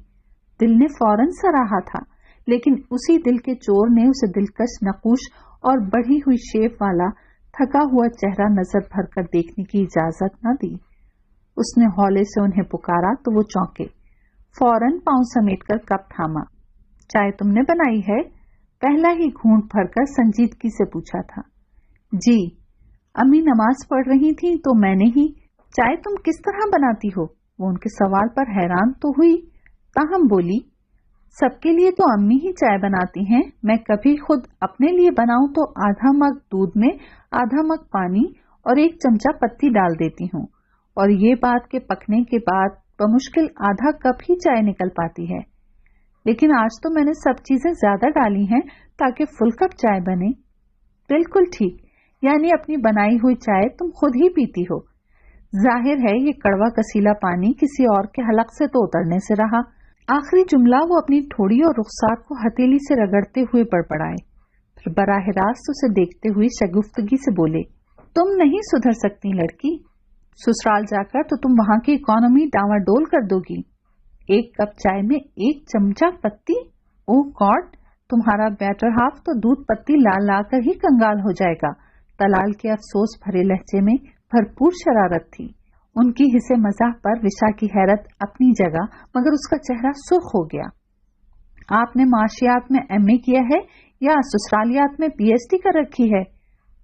دل نے فوراً سراہا تھا، لیکن اسی دل کے چور نے اسے دلکش نقوش اور بڑھی ہوئی شیپ والا تھکا ہوا چہرہ نظر بھر کر دیکھنے کی اجازت نہ دی. اس نے ہولے سے انہیں پکارا تو وہ چونکے. فوراً پاؤں سمیٹ کر کپ تھاما. چائے تم نے بنائی ہے؟ پہلا ہی گھونٹ بھر کر سنجیدگی سے پوچھا تھا. جی. امی نماز پڑھ رہی تھی تو میں نے ہی. چائے تم کس طرح بناتی ہو؟ وہ ان کے سوال پر حیران تو ہوئی، تاہم بولی. سب کے لیے تو امی ہی چائے بناتی ہیں. میں کبھی خود اپنے لیے بناؤں تو آدھا مگ دودھ میں آدھا مگ پانی اور 1 چمچہ پتی ڈال دیتی ہوں، اور یہ بات کہ پکنے کے بعد بمشکل آدھا کپ ہی چائے نکل پاتی ہے. لیکن آج تو میں نے سب چیزیں زیادہ ڈالی ہیں تاکہ فل کپ چائے بنے. بالکل ٹھیک، یعنی اپنی بنائی ہوئی چائے تم خود ہی پیتی ہو. ظاہر ہے یہ کڑوا کسیلا پانی کسی اور کے حلق سے تو اترنے سے رہا. آخری جملہ وہ اپنی ٹھوڑی اور رخسار کو ہتھیلی سے رگڑتے ہوئے بڑبڑائے. پھر براہ راست اسے دیکھتے ہوئے شگفتگی سے بولے. تم نہیں سدھر سکتی لڑکی. سسرال جا کر تو تم وہاں کی اکانومی ڈاواں ڈول کر دو گی. 1 کپ چائے میں 1 چمچہ پتی. اوہ گاڈ، تمہارا بیٹر ہاف تو دودھ پتی لا لا کر ہی کنگال ہو جائے گا. طلال کے افسوس بھرے لہجے میں بھرپور شرارت تھی. ان کی حصے مزاح پر وشا کی حیرت اپنی جگہ، مگر اس کا چہرہ سرخ ہو گیا. آپ نے معاشیات میں ایم اے کیا ہے یا سسرالیات میں پی ایچ ڈی کر رکھی ہے؟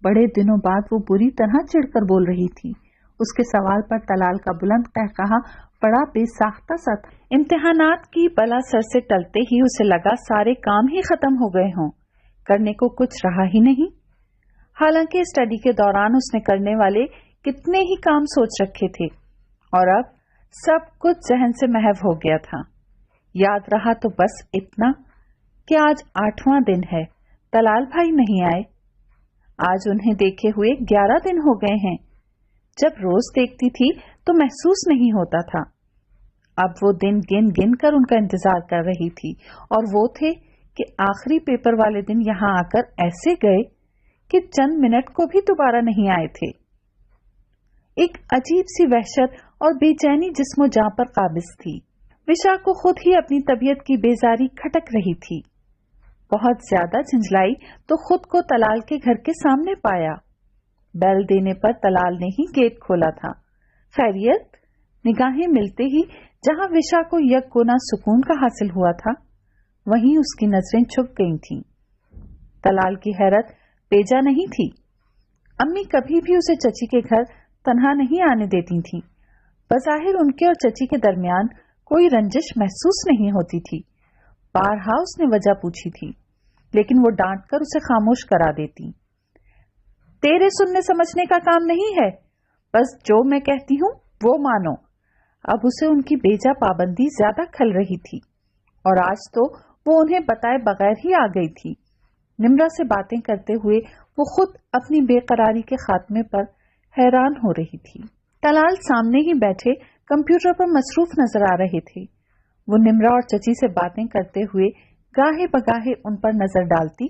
بڑے دنوں بعد وہ بری طرح چڑھ کر بول رہی تھی. اس کے سوال پر طلال کا بلند قہقہا بڑا بے ساختہ سا تھا. امتحانات کی بلا سر سے ٹلتے ہی اسے لگا سارے کام ہی ختم ہو گئے ہوں، کرنے کو کچھ رہا ہی نہیں. حالانکہ اسٹڈی کے دوران اس نے کرنے والے کتنے ہی کام سوچ رکھے تھے، اور اب سب کچھ ذہن سے محو ہو گیا تھا. یاد رہا تو بس اتنا کہ آج 8واں دن ہے، طلال بھائی نہیں آئے. آج انہیں دیکھے ہوئے 11 دن ہو گئے ہیں. جب روز دیکھتی تھی تو محسوس نہیں ہوتا تھا. اب وہ دن گن گن کر ان کا انتظار کر رہی تھی، اور وہ تھے کہ آخری پیپر والے دن یہاں آ کر ایسے گئے کہ چند منٹ کو بھی دوبارہ نہیں آئے تھے. ایک عجیب سی وحشت اور بے چینی جسم و جاں پر قابض تھی. وشا کو خود ہی اپنی طبیعت کی بیزاری کھٹک رہی تھی. بہت زیادہ جھنجھلائی تو خود کو طلال کے گھر کے سامنے پایا. بیل دینے پر طلال نے ہی گیٹ کھولا تھا. خیریت؟ نگاہیں ملتے ہی جہاں وشا کو یک گونا سکون کا حاصل ہوا تھا، وہیں اس کی نظریں چھپ گئی تھیں. طلال کی حیرت بیجا نہیں تھی. امی کبھی بھی اسے چچی کے گھر تنہا نہیں آنے دیتی تھی. بظاہر ان کے اور چچی کے درمیان کوئی رنجش محسوس نہیں ہوتی تھی. بارہا اس نے وجہ پوچھی تھی، لیکن وہ ڈانٹ کر اسے خاموش کرا دیتی. تیرے سننے سمجھنے کا کام نہیں ہے، بس جو میں کہتی ہوں وہ مانو. اب اسے ان کی بیجا پابندی زیادہ کھل رہی تھی، اور آج تو وہ انہیں بتائے بغیر ہی آ گئی تھی. نمرا سے باتیں کرتے ہوئے وہ خود اپنی بے قراری کے خاتمے پر حیران ہو رہی تھی. طلال سامنے ہی بیٹھے کمپیوٹر پر مصروف نظر آ رہے تھے. وہ نمرا اور چچی سے باتیں کرتے ہوئے گاہے بگاہے ان پر نظر ڈالتی،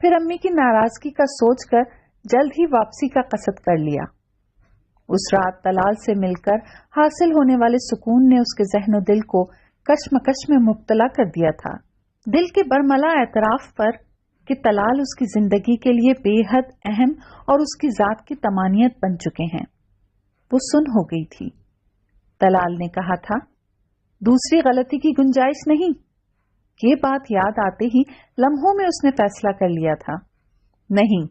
پھر امی کی ناراضگی کا سوچ کر جلد ہی واپسی کا قصد کر لیا. اس رات طلال سے مل کر حاصل ہونے والے سکون نے اس کے ذہن و دل کو کشمکش میں مبتلا کر دیا تھا. دل کے برملا اعتراف پر کہ طلال اس کی زندگی کے لیے بے حد اہم اور اس کی ذات کی تمانیت بن چکے ہیں، وہ سن ہو گئی تھی. طلال نے کہا تھا، دوسری غلطی کی گنجائش نہیں. یہ بات یاد آتے ہی لمحوں میں اس نے فیصلہ کر لیا تھا. نہیں،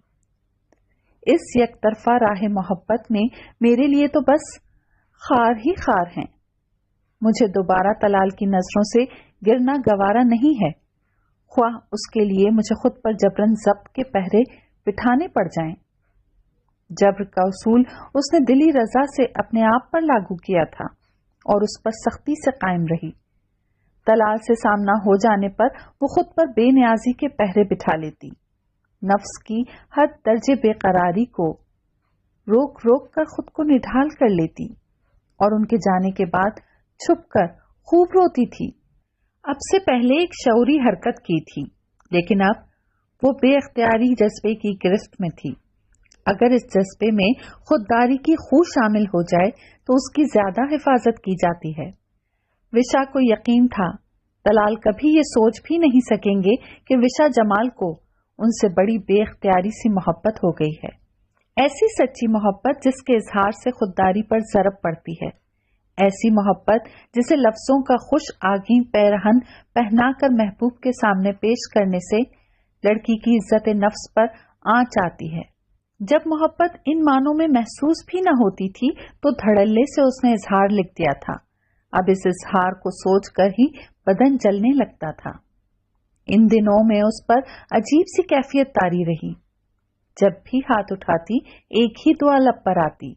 इस एक तरफा राह मोहब्बत में मेरे लिए तो बस खार ही खार हैं। मुझे दोबारा तलाल की नजरों से गिरना गवारा नहीं है, ख्वाह उसके लिए मुझे खुद पर जबरन जब्त के पहरे बिठाने पड़ जाएं। जब्र का उसूल उसने दिली रजा से अपने आप पर लागू किया था और उस पर सख्ती से कायम रही। तलाल से सामना हो जाने पर वो खुद पर बेनियाजी के पहरे बिठा लेती, नफ्स की हर दर्जे बेकरारी को रोक रोक कर खुद को निढाल कर लेती और उनके जाने के बाद छुपकर खूब रोती थी। अब से पहले एक शऊरी हरकत की थी, लेकिन अब वो बेअख्तियारी जज्बे की गिरफ्त में थी। अगर इस जज्बे में खुददारी की खू शामिल हो जाए तो उसकी ज्यादा हिफाजत की जाती है। विशा को यकीन था तलाल कभी ये सोच भी नहीं सकेंगे कि विशा जमाल को उनसे बड़ी बेअख्तियारी सी मोहब्बत हो गई है। ऐसी सच्ची मोहब्बत जिसके इजहार से खुददारी पर ज़रब पड़ती है, ऐसी मोहब्बत जिसे लफ्जों का खुश आगीन पैरहन पहनाकर महबूब के सामने पेश करने से लड़की की इज्जत नफ्स पर आंच आती है। जब मोहब्बत इन मानों में महसूस भी न होती थी तो धड़ल्ले से उसने इजहार लिख दिया था। अब इस इजहार को सोचकर ही बदन जलने लगता था। इन दिनों में उस पर अजीब सी कैफियत तारी रही। जब भी हाथ उठाती एक ही दुआ लब पर आती,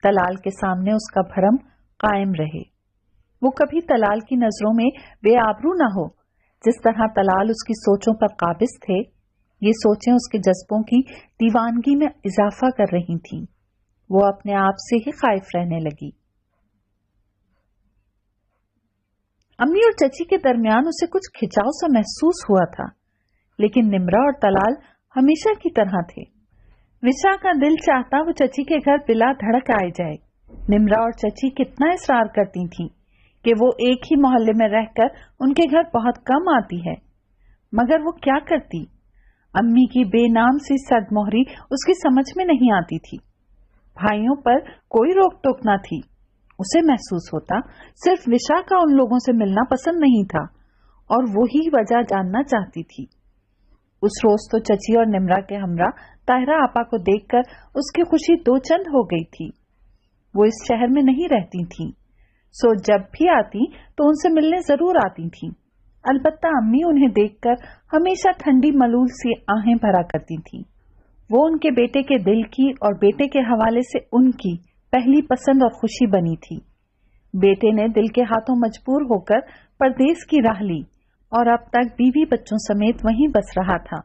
तलाल के सामने उसका भरम कायम रहे, वो कभी तलाल की नजरों में बेआबरू न हो। जिस तरह तलाल उसकी सोचों पर काबिज थे, ये सोचें उसके जज्बों की दीवानगी में इजाफा कर रही थीं। वो अपने आप से ही खाइफ रहने लगी। अम्मी और चची के दरमियान उसे कुछ खिंचाव सा महसूस हुआ था, लेकिन निम्रा और तलाल हमेशा की तरह थे। विशा का दिल चाहता वो चची के घर बिला धड़क आए जाए। निम्रा और चची कितना इसरार करती थीं कि वो एक ही मोहल्ले में रहकर उनके घर बहुत कम आती है, मगर वो क्या करती। अम्मी की बेनाम सी सदमोहरी उसकी समझ में नहीं आती थी। भाइयों पर कोई रोक टोक न थी। उसे महसूस होता सिर्फ विशा का उन लोगों से मिलना पसंद नहीं था और वो ही वजह जानना चाहती थी। उस रोज तो चची और निम्रा के हमरा ताहिरा आपा को देखकर उसकी खुशी दो चंद हो गई थी। वो इस शहर में नहीं रहती थीं, सो जब भी आती तो उनसे मिलने जरूर आती थीं। अलबत्ता अम्मी उन्हें देखकर हमेशा ठंडी मलूल सी आहें भरा करती थीं। वो उनके बेटे के दिल की और बेटे के हवाले से उनकी पहली पसंद और खुशी बनी थी। बेटे ने दिल के हाथों मजबूर होकर परदेस की राह ली और अब तक बीवी बच्चों समेत वहीं बस रहा था।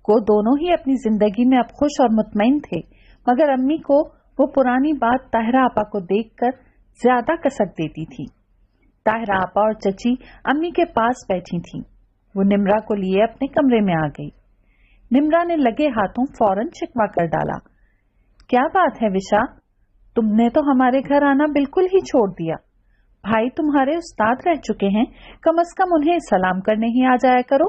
वो दोनों ही अपनी जिंदगी में अब खुश और मुतमईन थे, मगर अम्मी को वो पुरानी बात ताहिरा आपा को देखकर ज्यादा कसक देती थी। ताहिरा आपा और चची अम्मी के पास बैठी थीं। वो निम्रा को लिए अपने कमरे में आ गई। निम्रा ने लगे हाथों फौरन शिकवा कर डाला। क्या बात है विशा, तुमने तो हमारे घर आना बिल्कुल ही छोड़ दिया। भाई तुम्हारे उस्ताद रह चुके हैं, कम से कम उन्हें सलाम करने ही आ जाया करो।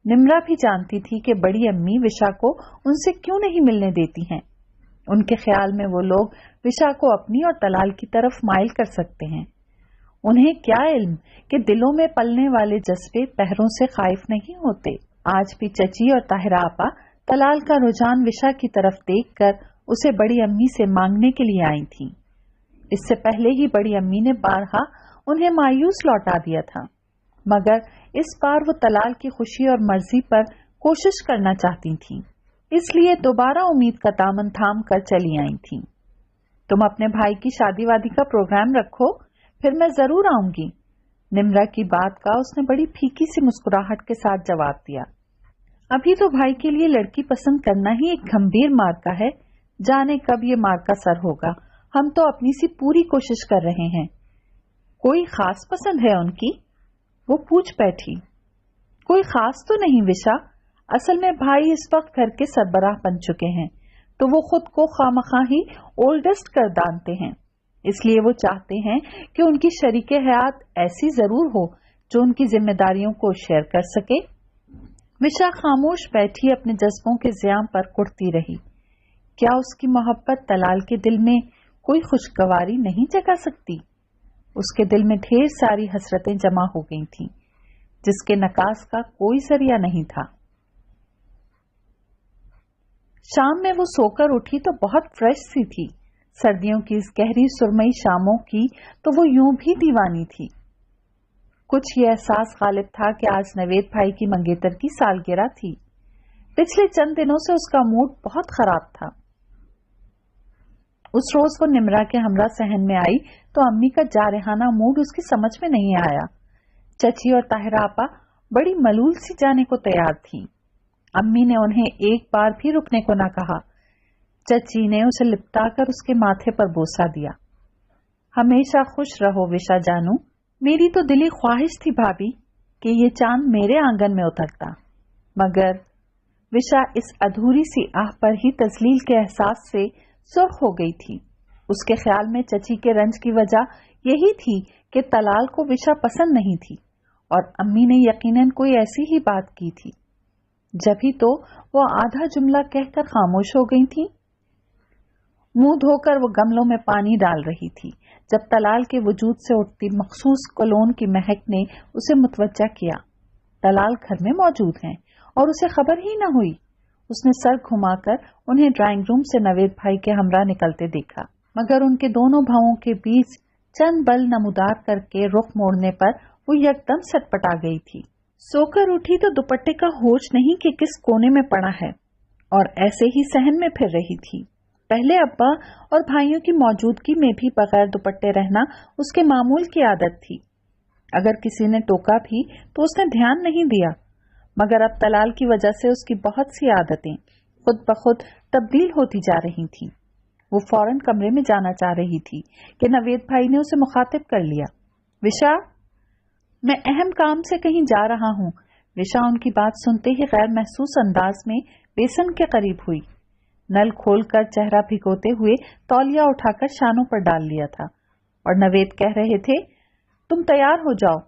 निम्रा भी जानती थी कि बड़ी अम्मी विशा को उनसे क्यों नहीं मिलने देती हैं। उनके ख्याल में वो लोग विशा को अपनी और तलाल की तरफ माइल कर सकते हैं। उन्हें क्या इल्म कि दिलों में पलने वाले जज्बे पहरों से खाइफ नहीं होते। आज भी चची और ताहिरा आपा तलाल का रुझान विशा की तरफ देखकर उसे बड़ी अम्मी से मांगने के लिए आई थीं। इससे पहले ही बड़ी अम्मी ने बारहा उन्हें मायूस लौटा दिया था, मगर इस बार वो तलाल की खुशी और मर्जी पर कोशिश करना चाहती थीं, इसलिए दोबारा उम्मीद का दामन थाम कर चली आई थीं। तुम अपने भाई की शादी वादी का प्रोग्राम रखो, फिर मैं जरूर आऊंगी। निम्रा की बात का उसने बड़ी फीकी सी मुस्कुराहट के साथ जवाब दिया। अभी तो भाई के लिए लड़की पसंद करना ही एक गंभीर मार्का है, जाने कब ये मार्का सर होगा। हम तो अपनी सी पूरी कोशिश कर रहे हैं। कोई खास पसंद है उनकी? वो पूछ बैठी। कोई खास तो नहीं विशा, असल में भाई इस वक्त घर के सरबराह बन चुके हैं, तो वो खुद को खामखा ही ओल्डेस्ट कर दानते हैं। इसलिए वो चाहते हैं कि उनकी शरीके हयात ऐसी जरूर हो जो उनकी जिम्मेदारियों को शेयर कर सके। विशा खामोश बैठी अपने जज्बों के ज़ियाम पर कुढ़ती रही। क्या उसकी मोहब्बत तलाल के दिल में कोई खुशगवारी नहीं जगा सकती? उसके दिल में ढेर सारी हसरतें जमा हो गई थीं, जिसके नकास का कोई जरिया नहीं था। شام میں وہ سوکر اٹھی تو بہت فریش سی تھی. سردیوں کی اس گہری سرمئی شاموں کی تو وہ یوں بھی دیوانی تھی. کچھ یہ احساس غالب تھا کہ آج نوید بھائی کی منگیتر کی سالگرہ تھی. پچھلے چند دنوں سے اس کا موڈ بہت خراب تھا. اس روز وہ نمرا کے ہمراہ صحن میں آئی تو امی کا جارحانہ موڈ اس کی سمجھ میں نہیں آیا. چچی اور طاہرہ آپا بڑی ملول سی جانے کو تیار تھیں. امی نے انہیں ایک بار بھی رکنے کو نہ کہا. چچی نے اسے لپٹا کر اس کے ماتھے پر بوسہ دیا. ہمیشہ خوش رہو وشا جانو. میری تو دلی خواہش تھی بھابھی کہ یہ چاند میرے آنگن میں اترتا، مگر وشا اس ادھوری سی آہ پر ہی تذلیل کے احساس سے سرخ ہو گئی تھی. اس کے خیال میں چچی کے رنج کی وجہ یہی تھی کہ طلال کو وشا پسند نہیں تھی، اور امی نے یقیناً کوئی ایسی ہی بات کی تھی. جبھی تو وہ آدھا جملہ کہہ کر خاموش ہو گئی تھی. منہ دھو کر وہ گملوں میں پانی ڈال رہی تھی جب طلال کے وجود سے اٹھتی مخصوص کولون کی مہک نے اسے متوجہ کیا. طلال گھر میں موجود ہیں اور اسے خبر ہی نہ ہوئی. اس نے سر گھما کر انہیں ڈرائنگ روم سے نوید بھائی کے ہمراہ نکلتے دیکھا، مگر ان کے دونوں بھاؤں کے بیچ چند بل نمودار کر کے رخ موڑنے پر وہ یکدم سٹپٹا گئی تھی. سو کر اٹھی تو دوپٹے کا ہوش نہیں کہ کس کونے میں پڑا ہے، اور ایسے ہی صحن میں پھر رہی تھی. پہلے ابا اور بھائیوں کی موجودگی میں بھی بغیر دوپٹے رہنا اس کے معمول کی عادت تھی. اگر کسی نے ٹوکا بھی تو اس نے دھیان نہیں دیا، مگر اب طلال کی وجہ سے اس کی بہت سی عادتیں خود بخود تبدیل ہوتی جا رہی تھیں. وہ فوراً کمرے میں جانا چاہ رہی تھی کہ نوید بھائی نے اسے مخاطب کر لیا. وشا، میں اہم کام سے کہیں جا رہا ہوں. وشا ان کی بات سنتے ہی غیر محسوس انداز میں بیسن کے قریب ہوئی. نل کھول کر چہرہ بھگوتے ہوئے تولیہ اٹھا کر شانوں پر ڈال لیا تھا، اور نوید کہہ رہے تھے، تم تیار ہو جاؤ،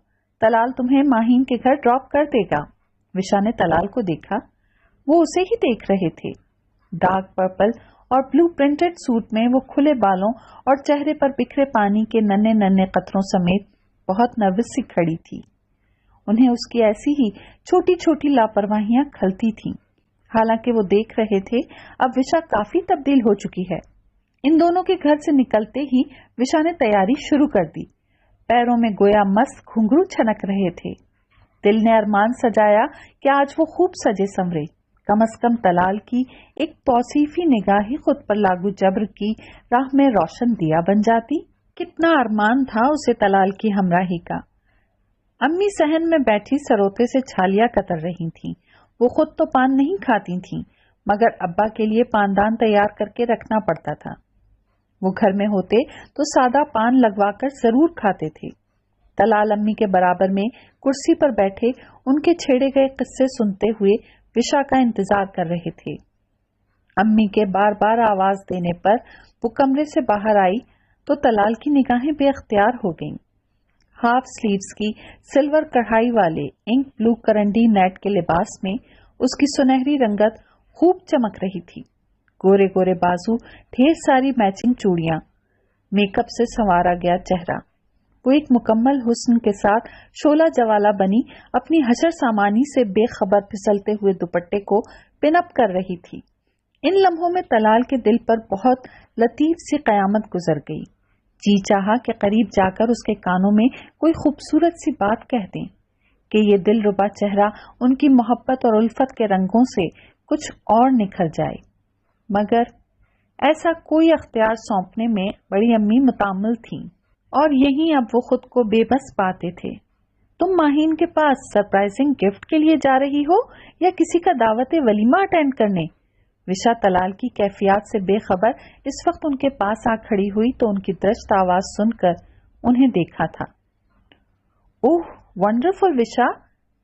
طلال تمہیں ماہین کے گھر ڈراپ کر دے گا. وشا نے طلال کو دیکھا. وہ اسے ہی دیکھ رہے تھے. ڈارک پرپل اور بلو پرنٹڈ سوٹ میں وہ کھلے بالوں اور چہرے پر بکھرے پانی کے ننھے ننھے قطروں سمیت بہت نروس سی کھڑی تھی. انہیں اس کی ایسی ہی چھوٹی چھوٹی لاپرواہیاں کھلتی تھیں. حالانکہ وہ دیکھ رہے تھے اب وشا کافی تبدیل ہو چکی ہے. ان دونوں کے گھر سے نکلتے ہی وشا نے تیاری شروع کر دی. پیروں میں گویا مست گھنگرو چھنک رہے تھے. دل نے ارمان سجایا کہ آج وہ خوب سجے سنورے. کم از کم طلال کی ایک توصیفی نگاہ ہی خود پر لاگو جبر کی راہ میں روشن دیا بن جاتی. کتنا ارمان تھا اسے طلال کی ہمراہی کا. امی صحن میں بیٹھی سروتے سے چھالیاں کتر رہی تھیں. وہ خود تو پان نہیں کھاتی تھیں، مگر ابا کے لیے پاندان تیار کر کے رکھنا پڑتا تھا. وہ گھر میں ہوتے تو سادہ پان لگوا کر ضرور کھاتے تھے. طلال امی کے برابر میں کرسی پر بیٹھے ان کے چھیڑے گئے قصے سنتے ہوئے وشا کا انتظار کر رہے تھے. امی کے بار بار آواز دینے پر وہ کمرے سے باہر آئی تو طلال کی نگاہیں بے اختیار ہو گئیں. ہاف سلیوز کی سلور کڑھائی والے انک بلو کرنڈی نیٹ کے لباس میں اس کی سنہری رنگت خوب چمک رہی تھی. گورے گورے بازو، ڈھیر ساری میچنگ چوڑیاں، میک اپ سے سنوارا گیا چہرہ. وہ ایک مکمل حسن کے ساتھ شولا جوالا بنی اپنی حشر سامانی سے بے خبر پھسلتے ہوئے دوپٹے کو پن اپ کر رہی تھی. ان لمحوں میں طلال کے دل پر بہت لطیف سی قیامت گزر گئی. جی چاہا کہ قریب جا کر اس کے کانوں میں کوئی خوبصورت سی بات کہہ دیں کہ یہ دل ربا چہرہ ان کی محبت اور الفت کے رنگوں سے کچھ اور نکھر جائے. مگر ایسا کوئی اختیار سونپنے میں بڑی امی متعمل تھیں، اور یہیں اب وہ خود کو بے بس پاتے تھے. تم ماہین کے پاس سرپرائزنگ گفٹ کے لیے جا رہی ہو یا کسی کا دعوت ولیمہ اٹینڈ کرنے؟ وشا طلال کی کیفیات سے بے خبر اس وقت ان کے پاس آ کھڑی ہوئی تو ان کی درشت آواز سن کر انہیں دیکھا تھا. اوہ ونڈرفل وشا.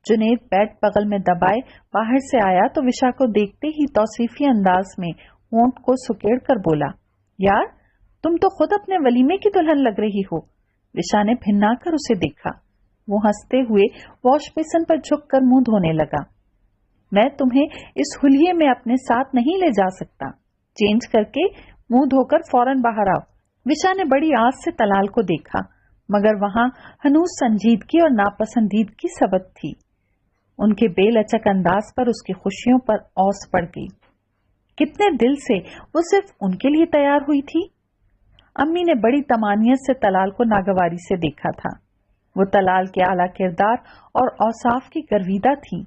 جنید بیڈ بغل میں دبائے باہر سے آیا تو وشا کو دیکھتے ہی توصیفی انداز میں ہونٹ کو سکیڑ کر بولا، یار تم تو خود اپنے ولیمے کی دلہن لگ رہی ہو. وشا نے بھنا کر اسے دیکھا. وہ ہنستے ہوئے واش بیسن پر جھک کر منہ دھونے لگا. میں تمہیں اس حلیے میں اپنے ساتھ نہیں لے جا سکتا. چینج کر کے منہ دھو کر فوراً باہر آؤ. وشا نے بڑی آس سے طلال کو دیکھا، مگر وہاں ہنوز سنجیدگی اور ناپسندیدگی ثبت تھی. ان کے بے لچک انداز پر اس کی خوشیوں پر اوس پڑ گئی. कितने दिल से वो सिर्फ उनके लिए तैयार हुई थी। अम्मी ने बड़ी तमानियत से तलाल को नागवारी से देखा था। वो तलाल के आला किरदार और औसाफ की गर्विदा थी।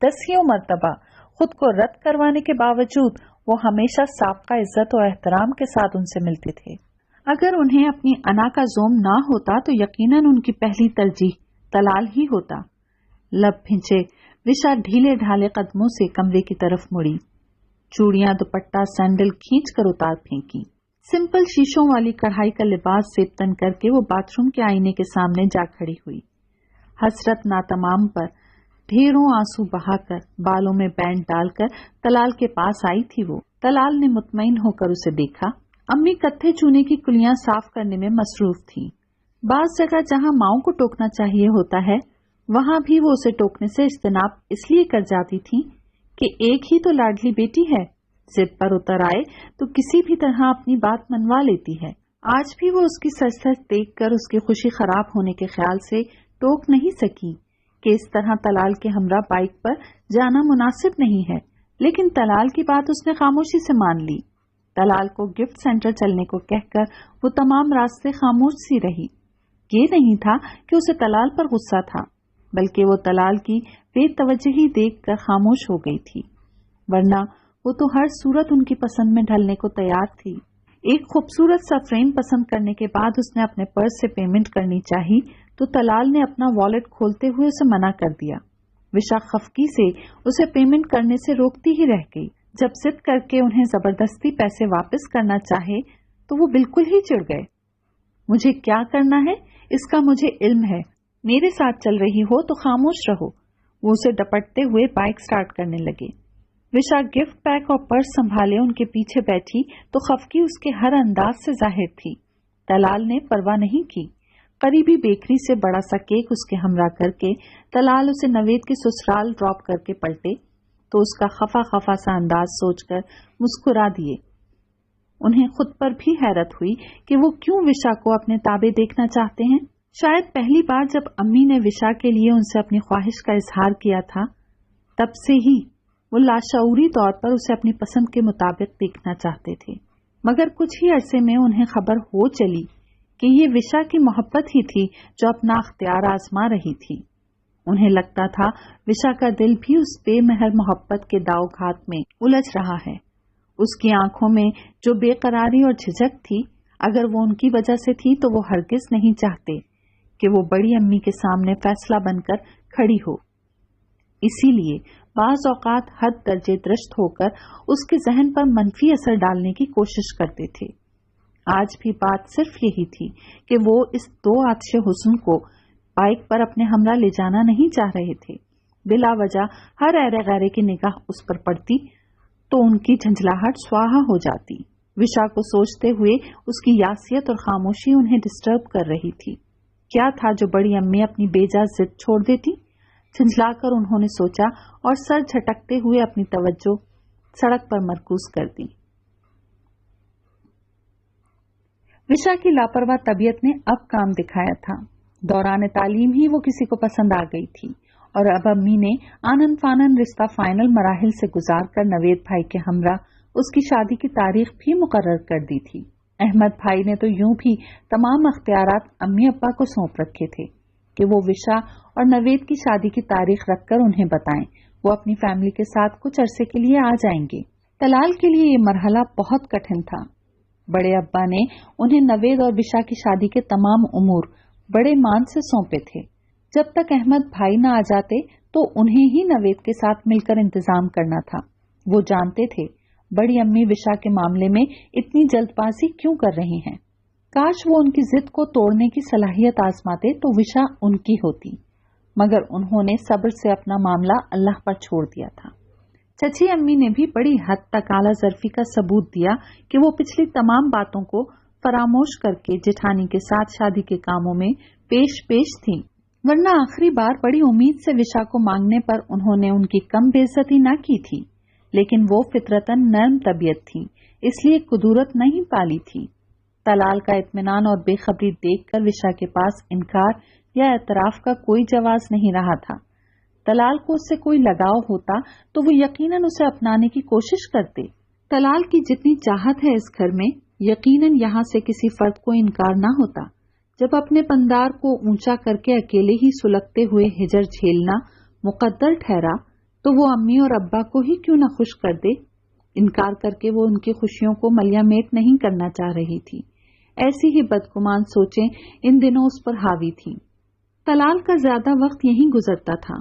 दसियों मर्तबा खुद को रद्द करवाने के बावजूद वो हमेशा साबका इज्जत और एहतराम के साथ उनसे मिलते थे। अगर उन्हें अपनी अना का जोम ना होता तो यकीनन उनकी पहली तरजीह तलाल ही होता। लब भिंचे विशा ढीले ढाले कदमों से कमरे की तरफ मुड़ी, चूड़ियां दुपट्टा सैंडल खींच कर उतार फेंकी। सिंपल शीशों वाली कढ़ाई का लिबास सेबतन करके वो बाथरूम के आईने के सामने जा खड़ी हुई। हसरत नातमाम पर ढेरों आंसू बहाकर बालों में बैंड डालकर तलाल के पास आई थी। वो तलाल ने मुतमईन होकर उसे देखा। अम्मी कत्थे चूने की कुलियां साफ करने में मसरूफ थी। बाज जगह जहां माओ को टोकना चाहिए होता है, वहां भी वो उसे टोकने से इज्तनाब इसलिए कर जाती थी कि एक ही तो लाडली बेटी है, जिद पर उतर आए तो किसी भी तरह अपनी बात मनवा लेती है। आज भी वो उसकी सरसर देखकर उसकी खुशी खराब होने के ख्याल से टोक नहीं सकी कि इस तरह तलाल के हमरा बाइक पर जाना मुनासिब नहीं है, लेकिन तलाल की बात उसने खामोशी से मान ली। तलाल को गिफ्ट सेंटर चलने को कहकर वो तमाम रास्ते खामोश सी रही। ये नहीं था कि उसे तलाल पर गुस्सा था, बल्कि वो तलाल की बेतवजही देखकर खामोश हो गई थी, वरना वो तो हर सूरत उनकी पसंद में ढलने को तैयार थी। एक खूबसूरत सा फ्रेम पसंद करने के बाद उसने अपने पर्स से पेमेंट करनी चाहिए तो तलाल ने अपना वॉलेट खोलते हुए उसे मना कर दिया। विशा खफकी से उसे पेमेंट करने से रोकती ही रह गई। जब जिद करके उन्हें जबरदस्ती पैसे वापस करना चाहे तो वो बिल्कुल ही चिढ़ गए। मुझे क्या करना है इसका मुझे इल्म है, मेरे साथ चल रही हो तो खामोश रहो। वो उसे डपटते हुए बाइक स्टार्ट करने लगे। विशा गिफ्ट पैक और पर्स संभाले उनके पीछे बैठी तो खफकी उसके हर अंदाज से जाहिर थी। तलाल ने परवाह नहीं की। करीबी बेकरी से बड़ा सा केक उसके हमरा करके तलाल उसे नवेद के ससुराल ड्रॉप करके पलटे तो उसका खफा खफा सा अंदाज सोचकर मुस्कुरा दिए। उन्हें खुद पर भी हैरत हुई कि वो क्यों विशा को अपने ताबे देखना चाहते हैं। शायद पहली बार जब अम्मी ने विशा के लिए उनसे अपनी ख्वाहिश का इजहार किया था, तब से ही वो लाशऊरी तौर पर उसे अपनी पसंद के मुताबिक देखना चाहते थे। मगर कुछ ही अरसे में उन्हें खबर हो चली कि ये विशा की मोहब्बत ही थी जो अपना अख्तियार आजमा रही थी। उन्हें लगता था विशा का दिल भी उस बेमहर मोहब्बत के दाव घात में उलझ रहा है। उसकी आंखों में जो बेकरारी और झिझक थी, अगर वो उनकी वजह से थी तो वो हरगिज नहीं चाहते कि वो बड़ी अम्मी के सामने फैसला बनकर खड़ी हो। इसीलिए बाज औकात हद दर्जे दृष्ट होकर उसके जहन पर मनफी असर डालने की कोशिश करते थे। आज भी बात सिर्फ यही थी कि वो इस दो आतिशे हुस्न को बाइक पर अपने हमरा ले जाना नहीं चाह रहे थे। बिला वजह हर ऐरे गैरे की निगाह उस पर पड़ती तो उनकी झंझलाहट स्वाहा हो जाती। विशा को सोचते हुए उसकी यासियत और खामोशी उन्हें डिस्टर्ब कर रही थी। क्या था जो बड़ी अम्मी अपनी बेजा जिद छोड़ देती? झंझलाकर उन्होंने सोचा और सर झटकते हुए अपनी तवज्जो सड़क पर मरकूज कर दी। विशा की लापरवाह तबीयत ने अब काम दिखाया था। दौरान तालीम ही वो किसी को पसंद आ गई थी और अब अम्मी ने आनन फानन रिश्ता फाइनल मराहिल से गुजार कर नवेद भाई के हमरा उसकी शादी की तारीख भी मुकर्रर कर दी थी। अहमद भाई ने तो यूं भी तमाम अख्तियारात अम्मी अब्बा को सौंप रखे थे कि वो विशा और नवेद की शादी की तारीख रखकर उन्हें बताएं। वो अपनी फैमिली के साथ कुछ अरसे के लिए आ जाएंगे। तलाल के लिए ये मरहला बहुत कठिन था। बड़े अब्बा ने उन्हें नवेद और विशा की शादी के तमाम उमूर बड़े मान से सौंपे थे। जब तक अहमद भाई न आ जाते तो उन्हें ही नवेद के साथ मिलकर इंतजाम करना था। वो जानते थे बड़ी अम्मी विशा के मामले में इतनी जल्दबाजी क्यों कर रही हैं। काश वो उनकी जिद को तोड़ने की सलाहियत आजमाते तो विशा उनकी होती, मगर उन्होंने सब्र से अपना मामला अल्लाह पर छोड़ दिया था। चची अम्मी ने भी बड़ी हद तक आला ज़र्फी का सबूत दिया कि वो पिछली तमाम बातों को फरामोश करके जेठानी के साथ शादी के कामों में पेश थी, वरना आखिरी बार बड़ी उम्मीद से विशा को मांगने पर उन्होंने उनकी कम बेइज्जती न की थी। लेकिन वो फितरतन नर्म तबीयत थी, इसलिए कुदूरत नहीं पाली थी। तलाल का इत्मीनान और बेखबरी देखकर विशा के पास इनकार या एतराफ का कोई जवाब नहीं रहा था। तलाल को उससे कोई लगाव होता तो वो यकीनन उसे अपनाने की कोशिश करते, طلال کی جتنی چاہت ہے اس گھر میں، یقیناً یہاں سے کسی فرد کو انکار نہ ہوتا۔ جب اپنے پندار کو اونچا کر کے اکیلے ہی سلگتے ہوئے ہجر جھیلنا مقدر ٹھہرا تو وہ امی اور ابا کو ہی کیوں نہ خوش کر دے۔ انکار کر کے وہ ان کی خوشیوں کو ملیامیٹ نہیں کرنا چاہ رہی تھی۔ ایسی ہی بدگمان سوچیں ان دنوں اس پر حاوی تھیں۔ طلال کا زیادہ وقت یہیں گزرتا تھا۔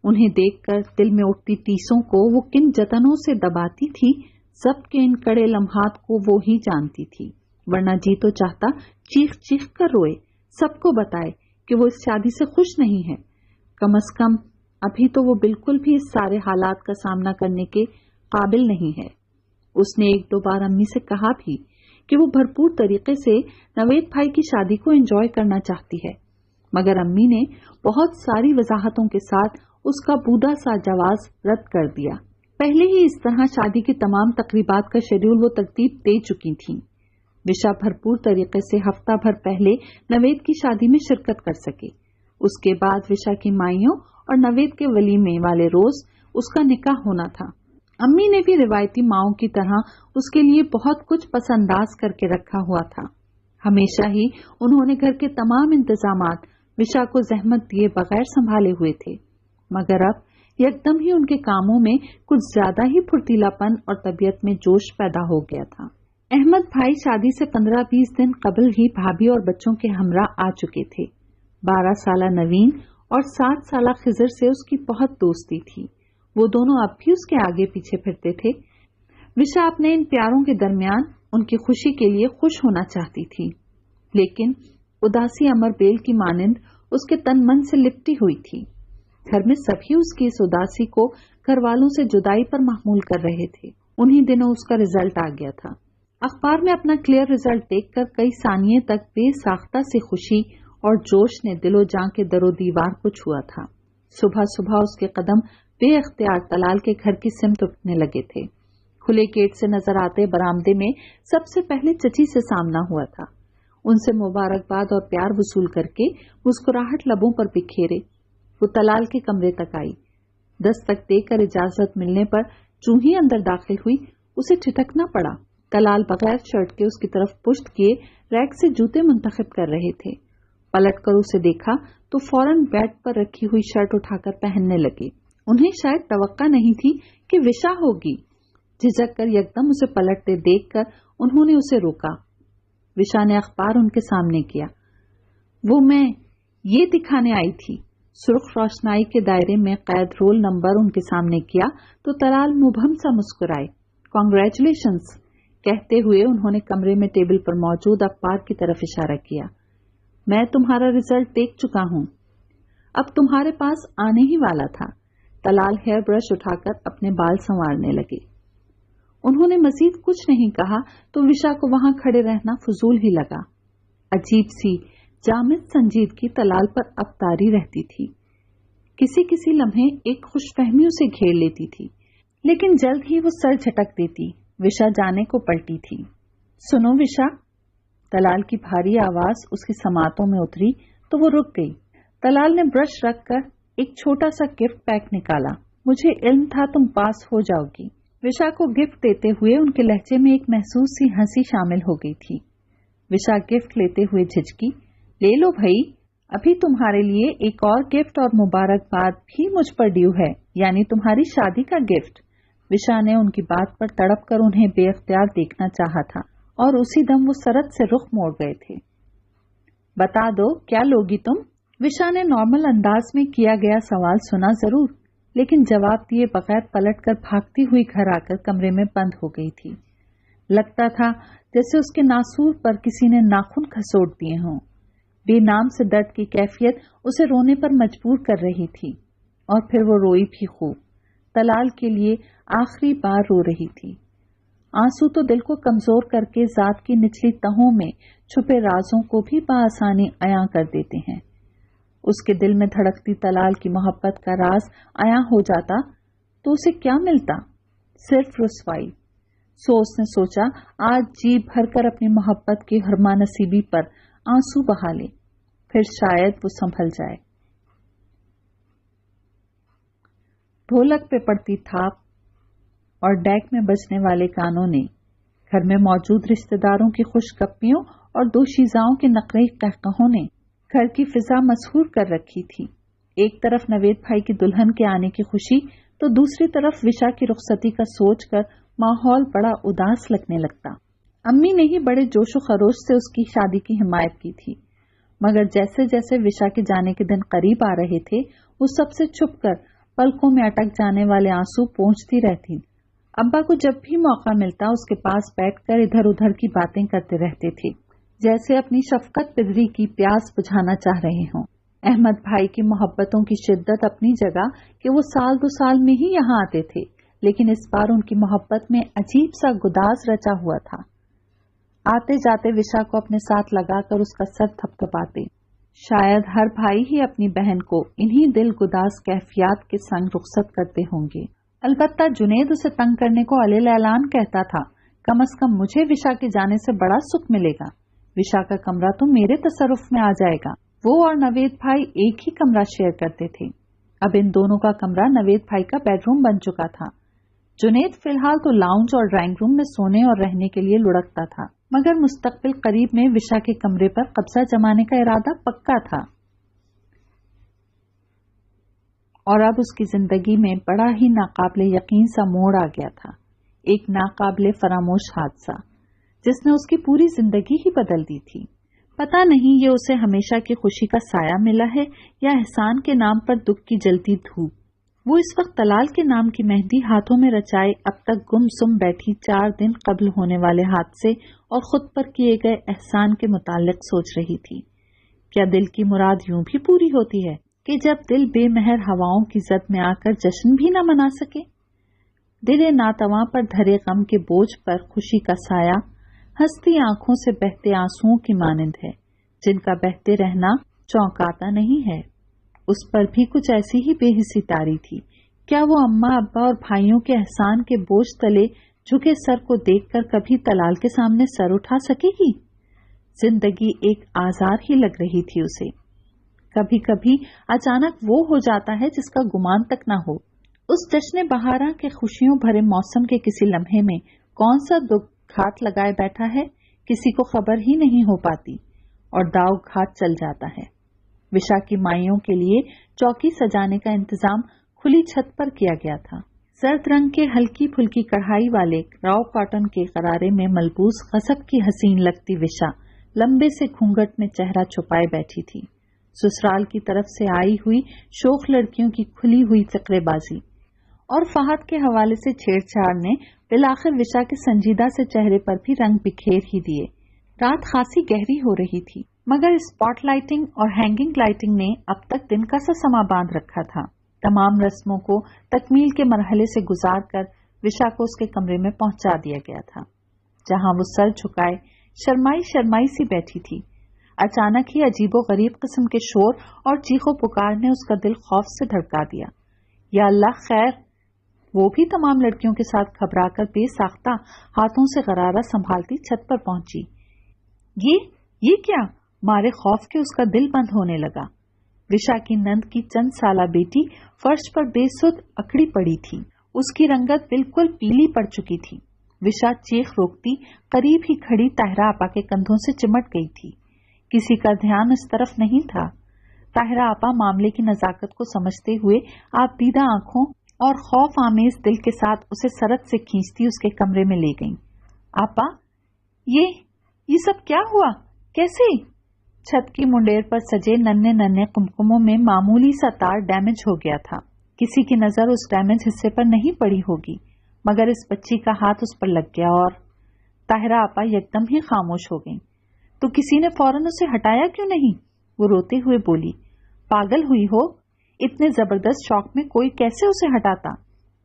انہیں دیکھ کر دل میں اٹھتی ٹیسوں کو وہ کن جتنوں سے دباتی تھی، سب کے ان کڑے لمحات کو وہ ہی جانتی تھی، ورنہ جی تو چاہتا چیخ چیخ کر روئے، سب کو بتائے کہ وہ اس شادی سے خوش نہیں ہے۔ کم از کم ابھی تو وہ بالکل بھی اس سارے حالات کا سامنا کرنے کے قابل نہیں ہے۔ اس نے ایک دو بار امی سے کہا بھی کہ وہ بھرپور طریقے سے نوید بھائی کی شادی کو انجوائے کرنا چاہتی ہے، مگر امی نے بہت ساری وضاحتوں کے ساتھ اس کا بودا سا جواز رد کر دیا۔ پہلے ہی اس طرح شادی کی تمام تقریبات کا شیڈول وہ ترتیب دے چکی تھیں۔ وشا بھرپور طریقے سے ہفتہ بھر پہلے نوید کی شادی میں شرکت کر سکے۔ اس کے بعد وشا کی مائیوں اور نوید کے ولیمے والے روز اس کا نکاح ہونا تھا۔ امی نے بھی روایتی ماؤں کی طرح اس کے لیے بہت کچھ پس انداز کر کے رکھا ہوا تھا۔ ہمیشہ ہی انہوں نے گھر کے تمام انتظامات وشا کو زحمت دیے بغیر سنبھالے ہوئے تھے، مگر اب یکدم ہی ان کے کاموں میں کچھ زیادہ ہی پھرتیلا پن اور طبیعت میں جوش پیدا ہو گیا تھا۔ احمد بھائی شادی سے 15-20 دن قبل ہی بھابھی اور بچوں کے ہمراہ آ چکے تھے۔ 12 سالہ نوین اور 7 سالہ خضر سے اس کی بہت دوستی تھی۔ وہ دونوں اب بھی اس کے آگے پیچھے پھرتے تھے۔ وشا اپنے ان پیاروں کے درمیان ان کی خوشی کے لیے خوش ہونا چاہتی تھی، لیکن اداسی امر بیل کی مانند اس کے تن من سے لپٹی ہوئی تھی۔ گھر میں سبھی اس کی اس اداسی کو گھر والوں سے جدائی پر محمول کر رہے تھے۔ انہی دنوں اس کا رزلٹ آ گیا تھا۔ اخبار میں اپنا کلیئر رزلٹ دیکھ کر کئی ثانیے تک بے ساختہ سی خوشی اور جوش نے دل و جان کے در و دیوار کو چھوا تھا۔ صبح صبح اس کے قدم بے اختیار طلال کے گھر کی سمت اٹھنے لگے تھے۔ کھلے گیٹ سے نظر آتے برآمدے میں سب سے پہلے چچی سے سامنا ہوا تھا۔ ان سے مبارکباد اور پیار وصول کر کے مسکراہٹ لبوں پر بکھیرے وہ طلال کے کمرے تک آئی۔ دستک دے کر اجازت ملنے پر چوں ہی اندر داخل ہوئی اسے ٹھٹکنا پڑا۔ طلال بغیر شرٹ کے اس کی طرف پشت کیے ریک سے جوتے منتخب کر رہے تھے۔ پلٹ کر اسے دیکھا تو فوراً بیڈ پر رکھی ہوئی شرٹ اٹھا کر پہننے لگے۔ انہیں شاید توقع نہیں تھی کہ وشا ہوگی۔ جھجک کر یکدم اسے پلٹتے دیکھ کر انہوں نے اسے روکا۔ وشا نے اخبار ان کے سامنے کیا۔ وہ میں یہ دکھانے آئی تھی۔ سرخ روشنائی کے دائرے میں قید رول نمبر ان کے سامنے کیا تو طلال مبہم سا مسکرائے۔ کانگریچولیشنز کہتے ہوئے انہوں نے کمرے میں ٹیبل پر موجود اخبار کی طرف اشارہ کیا۔ میں تمہارا رزلٹ دیکھ چکا ہوں، اب تمہارے پاس آنے ہی والا تھا۔ طلال ہیئر برش اٹھا کر اپنے بال سنوارنے لگے۔ انہوں نے مزید کچھ نہیں کہا تو وشا کو وہاں کھڑے رہنا فضول ہی لگا۔ عجیب سی جامد سنجیدگی طلال پر اب طاری رہتی تھی۔ کسی کسی لمحے ایک خوش فہمی اسے گھیر لیتی تھی، لیکن جلد ہی وہ سر جھٹک دیتی۔ وشا جانے کو پلٹی تھی۔ سنو وشا، طلال کی بھاری آواز اس کی سماعتوں میں اتری تو وہ رک گئی۔ طلال نے برش رکھ کر ایک چھوٹا سا گفٹ پیک نکالا۔ مجھے علم تھا تم پاس ہو جاؤ گی۔ وشا کو گفٹ دیتے ہوئے ان کے لہجے میں ایک محسوس سی ہنسی شامل ہو گئی تھی۔ وشا گفٹ لیتے ہوئے جھجکی، لے لو بھائی، ابھی تمہارے لیے ایک اور گفٹ اور مبارکباد بھی مجھ پر ڈیو ہے، یعنی تمہاری شادی کا گفٹ۔ وشا نے ان کی بات پر تڑپ کر انہیں بے اختیار دیکھنا چاہا تھا اور اسی دم وہ سرت سے رخ موڑ گئے تھے۔ بتا دو کیا لوگی تم؟ وشا نے نارمل انداز میں کیا گیا سوال سنا ضرور، لیکن جواب دیے بغیر پلٹ کر بھاگتی ہوئی گھر آ کر کمرے میں بند ہو گئی تھی۔ لگتا تھا جیسے اس کے ناسور پر کسی نے ناخن کھسوٹ دیے ہوں۔ بے نام سے درد کی کیفیت اسے رونے پر مجبور کر رہی تھی، اور پھر وہ روئی بھی خوب۔ طلال کے لیے آخری بار رو رہی تھی۔ آنسو تو دل کو کمزور کر کے ذات کی نچلی تہوں میں چھپے رازوں کو بھی بآسانی عیاں کر دیتے ہیں۔ اس کے دل میں دھڑکتی طلال کی محبت کا راز عیاں ہو جاتا تو اسے کیا ملتا؟ صرف رسوائی۔ سو اس نے سوچا آج جی بھر کر اپنی محبت کی حرمہ نصیبی پر آنسو بہا لے، پھر شاید وہ سنبھل جائے۔ ڈھولک پہ پڑتی تھاپ और डेक में बजने वाले गानों ने, घर में मौजूद रिश्ते दारों की खुश गप्पियों और दोशीजाओं के नकली कहकहों ने घर की फिजा मसहूर कर रखी थी। एक तरफ नवेद भाई की दुल्हन के आने की खुशी तो दूसरी तरफ विशा की रुखसती का सोचकर माहौल बड़ा उदास लगने लगता। अम्मी ने ही बड़े जोशो खरोश से उसकी शादी की हिमायत की थी, मगर जैसे जैसे विशा के जाने के दिन करीब आ रहे थे वो सबसे छुपकर पलकों में अटक जाने वाले आंसू पोंछती रहती। अब्बा को जब भी मौका मिलता उसके पास बैठकर इधर उधर की बातें करते रहते थे, जैसे अपनी शफकत पिदरी की प्यास बुझाना चाह रहे हों। अहमद भाई की मोहब्बतों की शिद्दत अपनी जगह कि वो साल दो साल में ही यहाँ आते थे, लेकिन इस बार उनकी मोहब्बत में अजीब सा गुदास रचा हुआ था। आते जाते विशा को अपने साथ लगाकर उसका सर थपथपाते। शायद हर भाई ही अपनी बहन को इन्हीं दिल गुदास कैफियत के संग रुखसत करते होंगे। अलबत्ता जुनेद उसे तंग करने को अलेल ऐलान कहता था, कम से कम मुझे विशा के जाने से बड़ा सुख मिलेगा। विशा का कमरा तो मेरे तसरुफ में आ जाएगा। वो और नवेद भाई एक ही कमरा शेयर करते थे। अब इन दोनों का कमरा नवेद भाई का बेडरूम बन चुका था। जुनेद फिलहाल तो लाउंज और ड्राइंग रूम में सोने और रहने के लिए लुढ़कता था, मगर मुस्तकबिल करीब में विशा के कमरे पर कब्जा जमाने का इरादा पक्का था। और अब उसकी जिंदगी में बड़ा ही नाकाबिले यकीन सा मोड़ आ गया था, एक नाकाबिले फरामोश हादसा जिसने उसकी पूरी जिंदगी ही बदल दी थी। पता नहीं ये उसे हमेशा की खुशी का साया मिला है या एहसान के नाम पर दुख की जलती धूप। वो इस वक्त तलाल के नाम की मेहंदी हाथों में रचाए अब तक गुमसुम बैठी 4 दिन कबल होने वाले हादसे और खुद पर किए गए एहसान के मुताल्लिक सोच रही थी। क्या दिल की मुराद यूं भी पूरी होती है कि जब दिल बेमहर हवाओं की जद में आकर जश्न भी न मना सके? दिले नातवा पर धरे गम के बोझ पर खुशी का साया हंसती आंखों से बहते आंसुओं की मानिंद है, जिनका बहते रहना चौंकाता नहीं है। उस पर भी कुछ ऐसी ही बेहिस्सी तारी थी। क्या वो अम्मा अब्बा और भाइयों के एहसान के बोझ तले झुके सर को देखकर कभी तलाल के सामने सर उठा सकेगी? जिंदगी एक आजार ही लग रही थी उसे। कभी कभी अचानक वो हो जाता है जिसका गुमान तक न हो। उस जश्न बहारा के खुशियों भरे मौसम के किसी लम्हे में कौन सा दुख घात लगाए बैठा है, किसी को खबर ही नहीं हो पाती और दाव घात चल जाता है। विशा की माइयों के लिए चौकी सजाने का इंतजाम खुली छत पर किया गया था। सर्द रंग के हल्की फुल्की कढ़ाई वाले राव कॉटन के गरारे में मलबूस गजब की हसीन लगती विशा लंबे से घूंघट में चेहरा छुपाए बैठी थी। ससुराल की तरफ से आई हुई शोख लड़कियों की खुली हुई फिक्रेबाजी और फहद के हवाले से छेड़छाड़ ने बिलाखिर विशा के संजीदा से चेहरे पर भी रंग बिखेर ही दिए। रात खासी गहरी हो रही थी, मगर स्पॉट लाइटिंग और हैंगिंग लाइटिंग ने अब तक दिन का सा समा बांध रखा था। तमाम रस्मों को तकमील के मरहले से गुजार कर विशा को उसके कमरे में पहुंचा दिया गया था, जहां वो सर झुकाए शर्माई शर्माई सी बैठी थी। अचानक ही अजीबो गरीब किस्म के शोर और चीखों पुकार ने उसका दिल खौफ से धड़का दिया। या अल्लाह खैर! वो भी तमाम लड़कियों के साथ घबराकर बेसाख्ता हाथों से गरारा संभालती छत पर पहुंची। ये क्या? मारे खौफ के उसका दिल बंद होने लगा। विशा की नंद की चंद साला बेटी फर्श पर बेसुध अकड़ी पड़ी थी। उसकी रंगत बिल्कुल पीली पड़ चुकी थी। विशा चीख रोकती करीब ही खड़ी ताहिरा आपा के कंधों से चिमट गई थी। किसी का ध्यान इस तरफ नहीं था। ताहिरा आपा मामले की नजाकत को समझते हुए आबदीदा आंखों और खौफ आमेज दिल के साथ उसे सरत से खींचती उसके कमरे में ले गईं। आपा, ये सब क्या हुआ? कैसे? छत की मुंडेर पर सजे नन्हे नन्हे कुमकुमों में मामूली सा तार डैमेज हो गया था। किसी की नजर उस डैमेज हिस्से पर नहीं पड़ी होगी, मगर इस बच्ची का हाथ उस पर लग गया और ताहिरा आपा एकदम ही खामोश हो गईं। तो किसी ने फौरन उसे हटाया क्यों नहीं? वो रोते हुए बोली। पागल हुई हो? इतने जबरदस्त शौक में कोई कैसे उसे हटाता?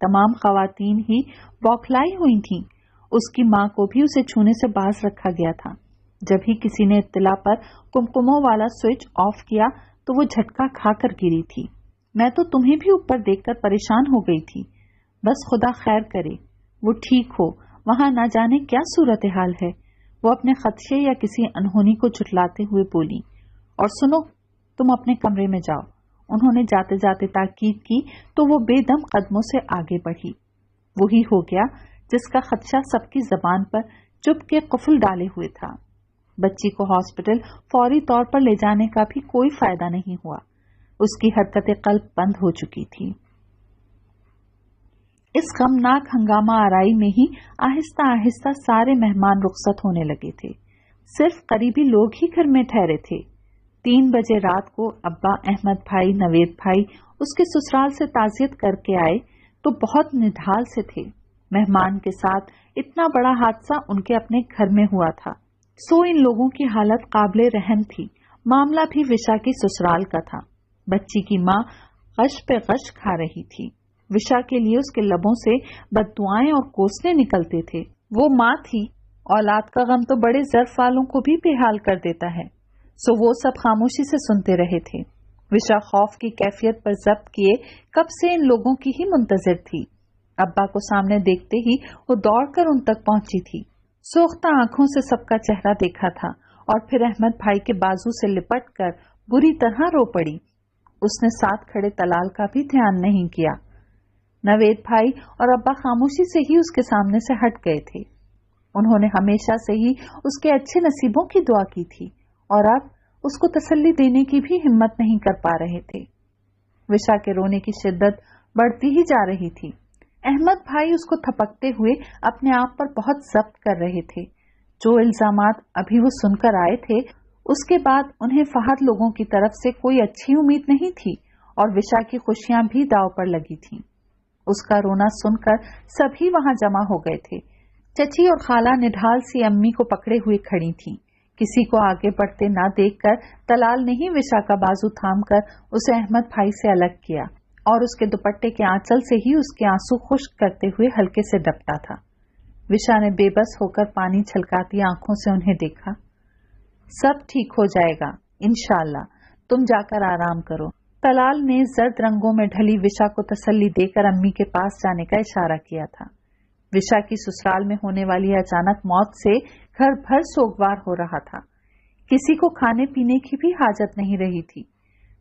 तमाम खवातीन ही बौखलाई हुई थीं। उसकी माँ को भी उसे छूने से बाज रखा गया था। जब ही किसी ने इत्तला पर कुमकुमों वाला स्विच ऑफ किया तो वो झटका खाकर गिरी थी। मैं तो तुम्हें भी ऊपर देखकर परेशान हो गई थी। बस खुदा खैर करे वो ठीक हो। वहां ना जाने क्या सूरत हाल है। वो अपने खदशे या किसी अनहोनी को झुठलाते हुए बोली। और सुनो, तुम अपने कमरे में जाओ। उन्होंने जाते जाते ताकीद की तो वो बेदम कदमों से आगे बढ़ी। وہی ہو گیا جس کا خدشہ سب کی زبان پر چپ کے قفل ڈالے ہوئے تھا۔ بچی کو ہاسپٹل فوری طور پر لے جانے کا بھی کوئی فائدہ نہیں ہوا۔ اس کی حرکت قلب بند ہو چکی تھی۔ اس غمناک ہنگامہ آرائی میں ہی آہستہ آہستہ سارے مہمان رخصت ہونے لگے تھے۔ صرف قریبی لوگ ہی گھر میں ٹھہرے تھے۔ 3 بجے رات کو ابا احمد بھائی، نوید بھائی اس کے سسرال سے تعزیت کر کے آئے تو بہت نڈھال سے تھے۔ مہمان کے ساتھ اتنا بڑا حادثہ ان کے اپنے گھر میں ہوا تھا، سو ان لوگوں کی حالت قابل رحم تھی۔ معاملہ بھی وشا کی سسرال کا تھا۔ بچی کی ماں غش پہ غش کھا رہی تھی۔ وشا کے لیے اس کے لبوں سے بددعائیں اور کوسنے نکلتے تھے۔ وہ ماں تھی، اولاد کا غم تو بڑے ظرف والوں کو بھی بے حال کر دیتا ہے، سو وہ سب خاموشی سے سنتے رہے تھے۔ وشا خوف کی کیفیت پر ضبط کیے کب سے ان لوگوں کی ہی منتظر تھی۔ ابا کو سامنے دیکھتے ہی وہ دوڑ کر ان تک پہنچی تھی۔ سوختہ آنکھوں سے سب کا چہرہ دیکھا تھا اور پھر احمد بھائی کے بازو سے لپٹ کر بری طرح رو پڑی۔ اس نے ساتھ کھڑے طلال کا بھی دھیان نہیں کیا۔ نوید بھائی اور ابا خاموشی سے ہی اس کے سامنے سے ہٹ گئے تھے۔ انہوں نے ہمیشہ سے ہی اس کے اچھے نصیبوں کی دعا کی تھی اور اب اس کو تسلی دینے کی بھی ہمت نہیں کر پا رہے تھے۔ وشا کے رونے کی شدت بڑھتی ہی جا رہی تھی۔ احمد بھائی اس کو تھپکتے ہوئے اپنے آپ پر بہت ضبط کر رہے تھے۔ جو الزامات ابھی وہ سن کر آئے تھے، اس کے بعد انہیں فہد لوگوں کی طرف سے کوئی اچھی امید نہیں تھی اور وشا کی خوشیاں بھی داؤ پر لگی تھیں۔ اس کا رونا سن کر سبھی وہاں جمع ہو گئے تھے۔ چچی اور خالہ نڈھال سی امی کو پکڑے ہوئے کھڑی تھیں۔ کسی کو آگے بڑھتے نہ دیکھ کر طلال نے ہی وشا کا بازو تھام کر اسے احمد بھائی سے الگ کیا اور اس کے دوپٹے کے آنچل سے ہی اس کے آنسو خشک کرتے ہوئے ہلکے سے ڈپٹا تھا۔ وشا نے بے بس ہو کر پانی چھلکاتی آنکھوں سے انہیں دیکھا۔ سب ٹھیک ہو جائے گا انشاءاللہ، تم جا کر آرام کرو۔ طلال نے زرد رنگوں میں ڈھلی وشا کو تسلی دے کر امی کے پاس جانے کا اشارہ کیا تھا۔ وشا کی سسرال میں ہونے والی اچانک موت سے گھر بھر سوگوار ہو رہا تھا۔ کسی کو کھانے پینے کی بھی حاجت نہیں رہی تھی۔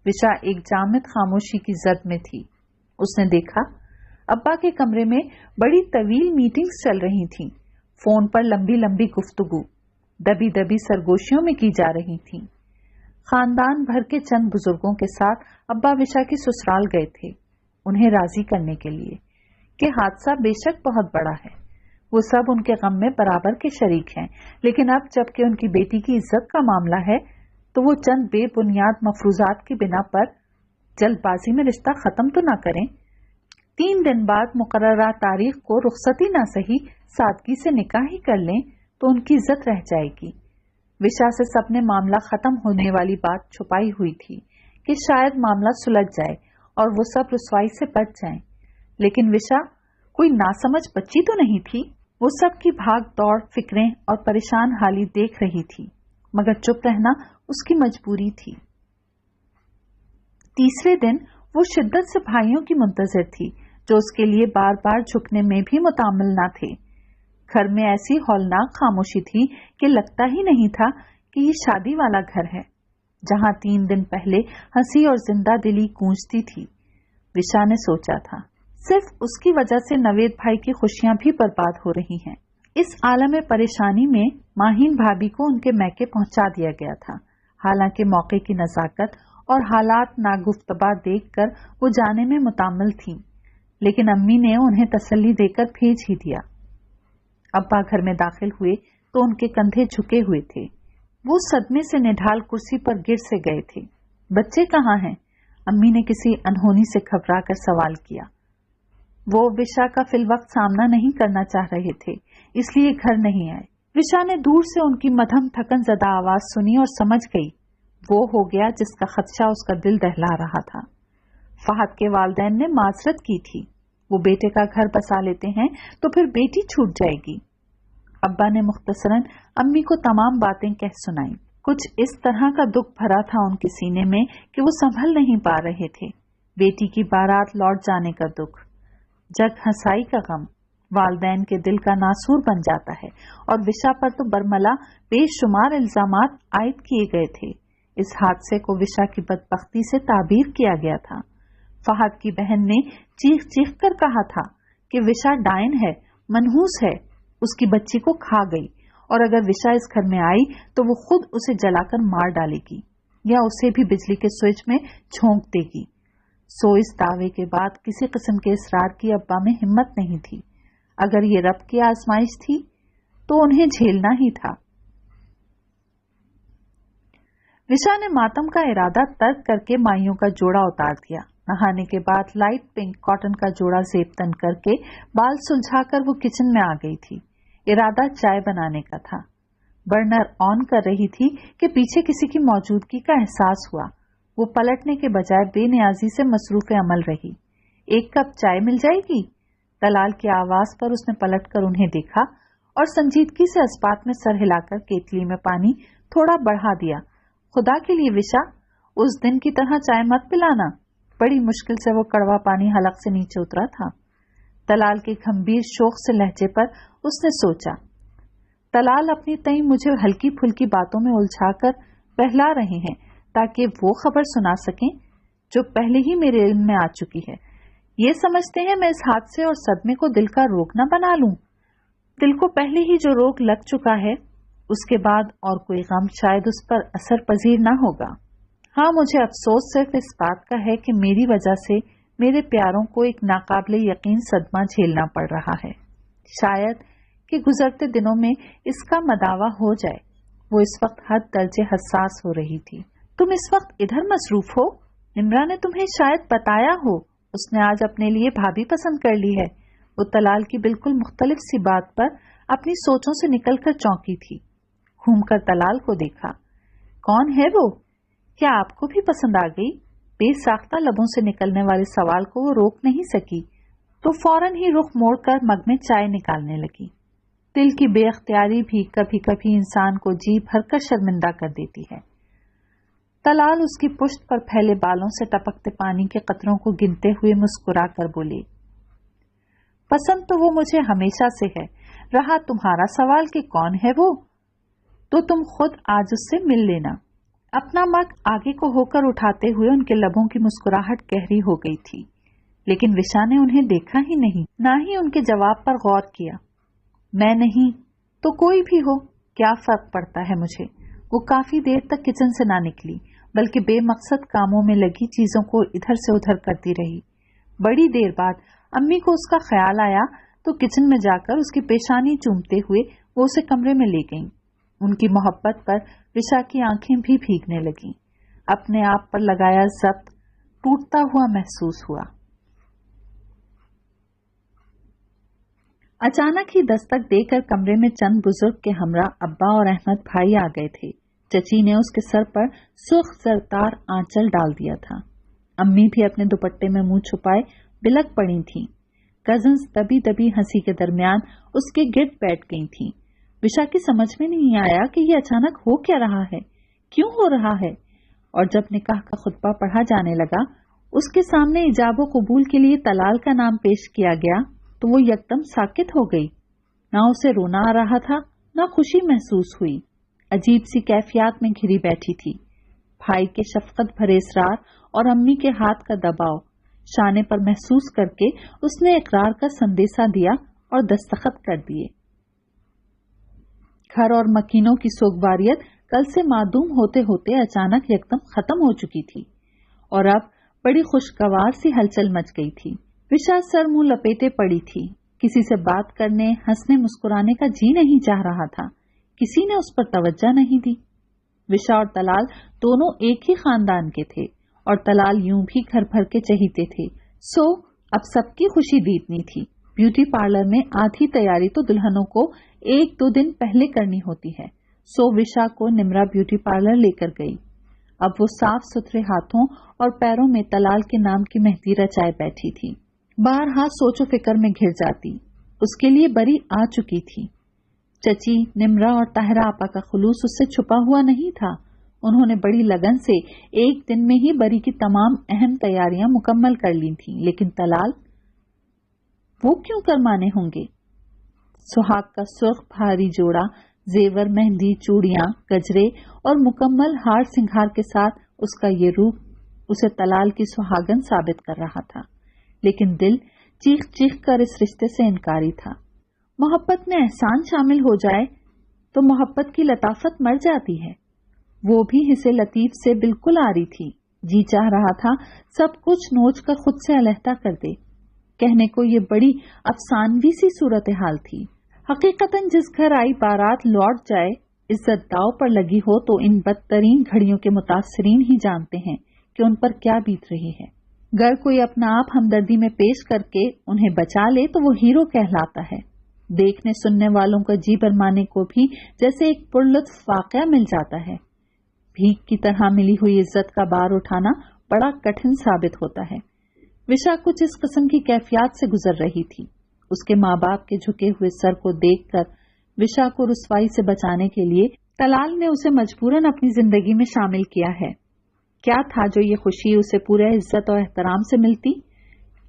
وشا ایک جامد خاموشی کی زد میں تھی۔ اس نے دیکھا ابا کے کمرے میں بڑی طویل میٹنگز چل رہی تھیں۔ فون پر لمبی لمبی گفتگو دبی دبی سرگوشیوں میں کی جا رہی تھی۔ خاندان بھر کے چند بزرگوں کے ساتھ ابا وشا کی سسرال گئے تھے، انہیں راضی کرنے کے لیے کہ حادثہ بے شک بہت بڑا ہے، وہ سب ان کے غم میں برابر کے شریک ہیں، لیکن اب جب کہ ان کی بیٹی کی عزت کا معاملہ ہے تو وہ چند بے بنیاد مفروضات کی بنا پر جلد بازی میں رشتہ ختم تو نہ کریں۔ 3 دن بعد مقررہ تاریخ کو رخصتی نہ سہی سادگی سے نکاح ہی کر لیں تو ان کی عزت رہ جائے گی۔ وشا سے سب نے معاملہ ختم ہونے والی بات چھپائی ہوئی تھی کہ شاید معاملہ سلجھ جائے اور وہ سب رسوائی سے بچ جائیں، لیکن وشا کوئی ناسمجھ بچی تو نہیں تھی۔ وہ سب کی بھاگ دوڑ، فکریں اور پریشان حالی دیکھ رہی تھی، مگر چپ رہنا اس کی مجبوری تھی۔ تیسرے دن وہ شدت سے بھائیوں کی منتظر تھی جو اس کے لیے بار بار جھکنے میں بھی متعامل نہ تھے۔ گھر میں ایسی ہولناک خاموشی تھی کہ لگتا ہی نہیں تھا کہ یہ شادی والا گھر ہے، جہاں 3 دن پہلے ہنسی اور زندہ دلی گونجتی تھی۔ وشا نے سوچا تھا صرف اس کی وجہ سے نوید بھائی کی خوشیاں بھی برباد ہو رہی ہیں۔ اس عالم پریشانی میں ماہین بھابھی کو ان کے میکے پہنچا دیا گیا تھا، حالانکہ موقع کی نزاکت اور حالات ناگفتبا دیکھ کر وہ جانے میں متعمل تھیں، لیکن امی نے انہیں تسلی دے کر بھیج ہی دیا۔ ابا گھر میں داخل ہوئے تو ان کے کندھے جھکے ہوئے تھے۔ وہ صدمے سے نڈھال کرسی پر گر سے گئے تھے۔ بچے کہاں ہیں؟ امی نے کسی انہونی سے گھبرا کر سوال کیا۔ وہ وشا کا فی الوقت سامنا نہیں کرنا چاہ رہے تھے، اس لیے گھر نہیں آئے۔ وشا نے دور سے ان کی مدھم تھکن زدہ آواز سنی اور سمجھ گئی وہ ہو گیا جس کا خدشہ اس کا دل دہلا رہا تھا۔ فہد کے والدین نے معذرت کی تھی، وہ بیٹے کا گھر بسا لیتے ہیں تو پھر بیٹی چھوٹ جائے گی۔ ابا نے مختصراً امی کو تمام باتیں کہہ سنائیں۔ کچھ اس طرح کا دکھ بھرا تھا ان کے سینے میں کہ وہ سنبھل نہیں پا رہے تھے۔ بیٹی کی بارات لوٹ جانے کا دکھ، جگ ہنسائی کا غم والدین کے دل کا ناسور بن جاتا ہے، اور وشا پر تو برملا بے شمار الزامات عائد کیے گئے تھے۔ اس حادثے کو وشا کی بدبختی سے تعبیر کیا گیا تھا۔ فہد کی بہن نے چیخ چیخ کر کہا تھا کہ وشا ڈائن ہے، منحوس ہے، اس کی بچی کو کھا گئی، اور اگر وشا اس گھر میں آئی تو وہ خود اسے جلا کر مار ڈالے گی یا اسے بھی بجلی کے سوئچ میں جھونک دے گی۔ سو اس دعوے کے بعد کسی قسم کے اصرار کی ابا میں ہمت نہیں تھی۔ اگر یہ رب کی آزمائش تھی تو انہیں جھیلنا ہی تھا۔ وشا نے ماتم کا ارادہ ترک کر کے مائیوں کا جوڑا اتار دیا۔ نہانے کے بعد لائٹ پنک کاٹن کا جوڑا زیب تن کر کے بال سلجھا کر وہ کچن میں آ گئی تھی۔ ارادہ چائے بنانے کا تھا۔ برنر آن کر رہی تھی کہ پیچھے کسی کی موجودگی کا احساس ہوا۔ وہ پلٹنے کے بجائے بے نیازی سے مصروف عمل رہی۔ ایک کپ چائے مل جائے گی؟ طلال کی آواز پر اس نے پلٹ کر انہیں دیکھا اور سنجیدگی سے اسپات میں سر ہلا کر کیتلی میں پانی تھوڑا بڑھا دیا۔ خدا کے لیے وشا، اس دن کی طرح چائے مت پلانا۔ بڑی مشکل سے وہ کڑوا پانی حلق سے نیچے اترا تھا۔ طلال کے گھمبیر شوق سے لہجے پر اس نے سوچا، طلال اپنی تئیں مجھے ہلکی پھلکی باتوں میں الجھا کر بہلا رہے ہیں تاکہ وہ خبر سنا سکیں جو پہلے ہی میرے علم میں آ چکی ہے۔ یہ سمجھتے ہیں میں اس حادثے اور صدمے کو دل کا روگ نہ بنا لوں۔ دل کو پہلے ہی جو روگ لگ چکا ہے، اس کے بعد اور کوئی غم شاید اس پر اثر پذیر نہ ہوگا۔ ہاں، مجھے افسوس صرف اس بات کا ہے کہ میری وجہ سے میرے پیاروں کو ایک ناقابل یقین صدمہ جھیلنا پڑ رہا ہے۔ شاید کہ گزرتے دنوں میں اس کا مداوع ہو جائے۔ وہ اس وقت حد درجے حساس ہو رہی تھی۔ تم اس وقت ادھر مصروف ہو؟ نمرا نے تمہیں شاید بتایا ہو، اس نے آج اپنے لیے بھابھی پسند کر لی ہے۔ وہ طلال کی بالکل مختلف سی بات پر اپنی سوچوں سے نکل کر چونکی تھی۔ گھوم کر طلال کو دیکھا۔ کون ہے وہ؟ کیا آپ کو بھی پسند آ گئی؟ بے ساختہ لبوں سے نکلنے والے سوال کو وہ روک نہیں سکی تو فوراً ہی رخ موڑ کر مگ میں چائے نکالنے لگی۔ دل کی بے اختیاری بھی کبھی کبھی انسان کو جی بھر کر شرمندہ کر دیتی ہے۔ طلال اس کی پشت پر پھیلے بالوں سے ٹپکتے پانی کے قطروں کو گنتے ہوئے مسکرا کر بولی، پسند تو وہ مجھے ہمیشہ سے ہے، رہا تمہارا سوال کہ کون ہے وہ، تو تم خود آج اس سے مل لینا۔ اپنا مگ آگے کو ہو کر اٹھاتے ہوئے ان کے لبوں کی مسکراہٹ گہری ہو گئی تھی، لیکن وشا نے انہیں دیکھا ہی نہیں، نہ ہی ان کے جواب پر غور کیا۔ میں نہیں تو کوئی بھی ہو، کیا فرق پڑتا ہے مجھے۔ وہ کافی دیر تک کچن سے نہ نکلی، بلکہ بے مقصد کاموں میں لگی چیزوں کو ادھر سے ادھر کرتی رہی۔ بڑی دیر بعد امی کو اس کا خیال آیا تو کچن میں جا کر اس کی پیشانی چومتے ہوئے وہ اسے کمرے میں لے گئیں۔ ان کی محبت پر وشا کی آنکھیں بھی بھیگنے لگیں۔ اپنے آپ پر لگایا ضبط ٹوٹتا ہوا محسوس ہوا۔ اچانک ہی دستک دے کر کمرے میں چند بزرگ کے ہمراہ ابا اور احمد بھائی آ گئے تھے۔ چچی نے اس کے سر پر سرخ زرتار آنچل ڈال دیا تھا۔ امی بھی اپنے دوپٹے میں منہ چھپائے بلک پڑی تھیں۔ کزنز دبی دبی ہنسی کے درمیان اس کے گرد بیٹھ گئی تھیں۔ وشا کی سمجھ میں نہیں آیا کہ یہ اچانک ہو کیا رہا ہے، کیوں ہو رہا ہے، اور جب نکاح کا خطبہ پڑھا جانے لگا، اس کے سامنے ایجاب و قبول کے لیے طلال کا نام پیش کیا گیا تو وہ یکدم ساکت ہو گئی۔ نہ اسے رونا آ رہا تھا، نہ خوشی محسوس ہوئی۔ عجیب سی کیفیات میں گھری بیٹھی تھی۔ بھائی کے شفقت بھرے اصرار اور امی کے ہاتھ کا دباؤ شانے پر محسوس کر کے اس نے اقرار کا سندیسہ دیا اور دستخط کر دیے۔ گھر اور مکینوں کی سوگواریت کل سے معدوم ہوتے ہوتے اچانک یکدم ختم ہو چکی تھی اور اب بڑی خوشگوار سی ہلچل مچ گئی تھی۔ وشا سر منہ لپیٹے پڑی تھی۔ کسی سے بات کرنے، ہنسنے مسکرانے کا جی نہیں چاہ رہا تھا۔ کسی نے اس پر توجہ نہیں دی۔ وشا اور طلال دونوں ایک ہی خاندان کے تھے اور طلال یوں بھی گھر بھر کے چہیتے تھے، سو اب سب کی خوشی دیدنی تھی۔ بیوٹی پارلر میں آدھی تیاری تو دلہنوں کو 1-2 دن پہلے کرنی ہوتی ہے، سو وشا کو نمرا بیوٹی پارلر لے کر گئی۔ اب وہ صاف ستھرے ہاتھوں اور پیروں میں طلال کے نام کی مہندی رچائے بیٹھی تھی۔ بارہا سوچ و فکر میں گھر جاتی، اس کے لیے بری آ چکی تھی۔ چچی، نمرا اور طاہرہ آپا کا خلوص اس سے چھپا ہوا نہیں تھا۔ انہوں نے بڑی لگن سے ایک دن میں ہی بری کی تمام اہم تیاریاں مکمل کر لی تھیں، لیکن طلال، وہ کیوں کرمانے ہوں گے؟ سہاگ کا سرخ بھاری جوڑا، زیور، مہندی، چوڑیاں، گجرے اور مکمل ہار سنگھار کے ساتھ اس کا یہ روپ اسے طلال کی سہاگن ثابت کر رہا تھا، لیکن دل चीख चीख कर इस रिश्ते से इनकारी था। मोहब्बत में एहसान शामिल हो जाए तो मोहब्बत की लताफत मर जाती है। वो भी हिस्से लतीफ से बिल्कुल आ रही थी। जी चाह रहा था सब कुछ नोच कर खुद से अलहदा कर दे। कहने को ये बड़ी अफसानवी सी सूरत हाल थी। हकीकतन जिस घर आई बारात लौट जाए, इज्जत दाव पर लगी हो तो इन बदतरीन घड़ियों के मुतासरीन ही जानते हैं कि उन पर क्या बीत रही है। गर कोई अपना आप हमदर्दी में पेश करके उन्हें बचा ले तो वो हीरो कहलाता है। देखने सुनने वालों का जी भरमाने को भी जैसे एक पुरलुत्फ वाकया मिल जाता है। भीख की तरह मिली हुई इज्जत का बार उठाना बड़ा कठिन साबित होता है। विशा कुछ इस किस्म की कैफियत से गुजर रही थी। उसके माँ बाप के झुके हुए सर को देखकर विशा को रुसवाई से बचाने के लिए तलाल ने उसे मजबूरन अपनी जिंदगी में शामिल किया है। क्या था जो ये खुशी उसे पूरे इज्जत और एहतराम से मिलती?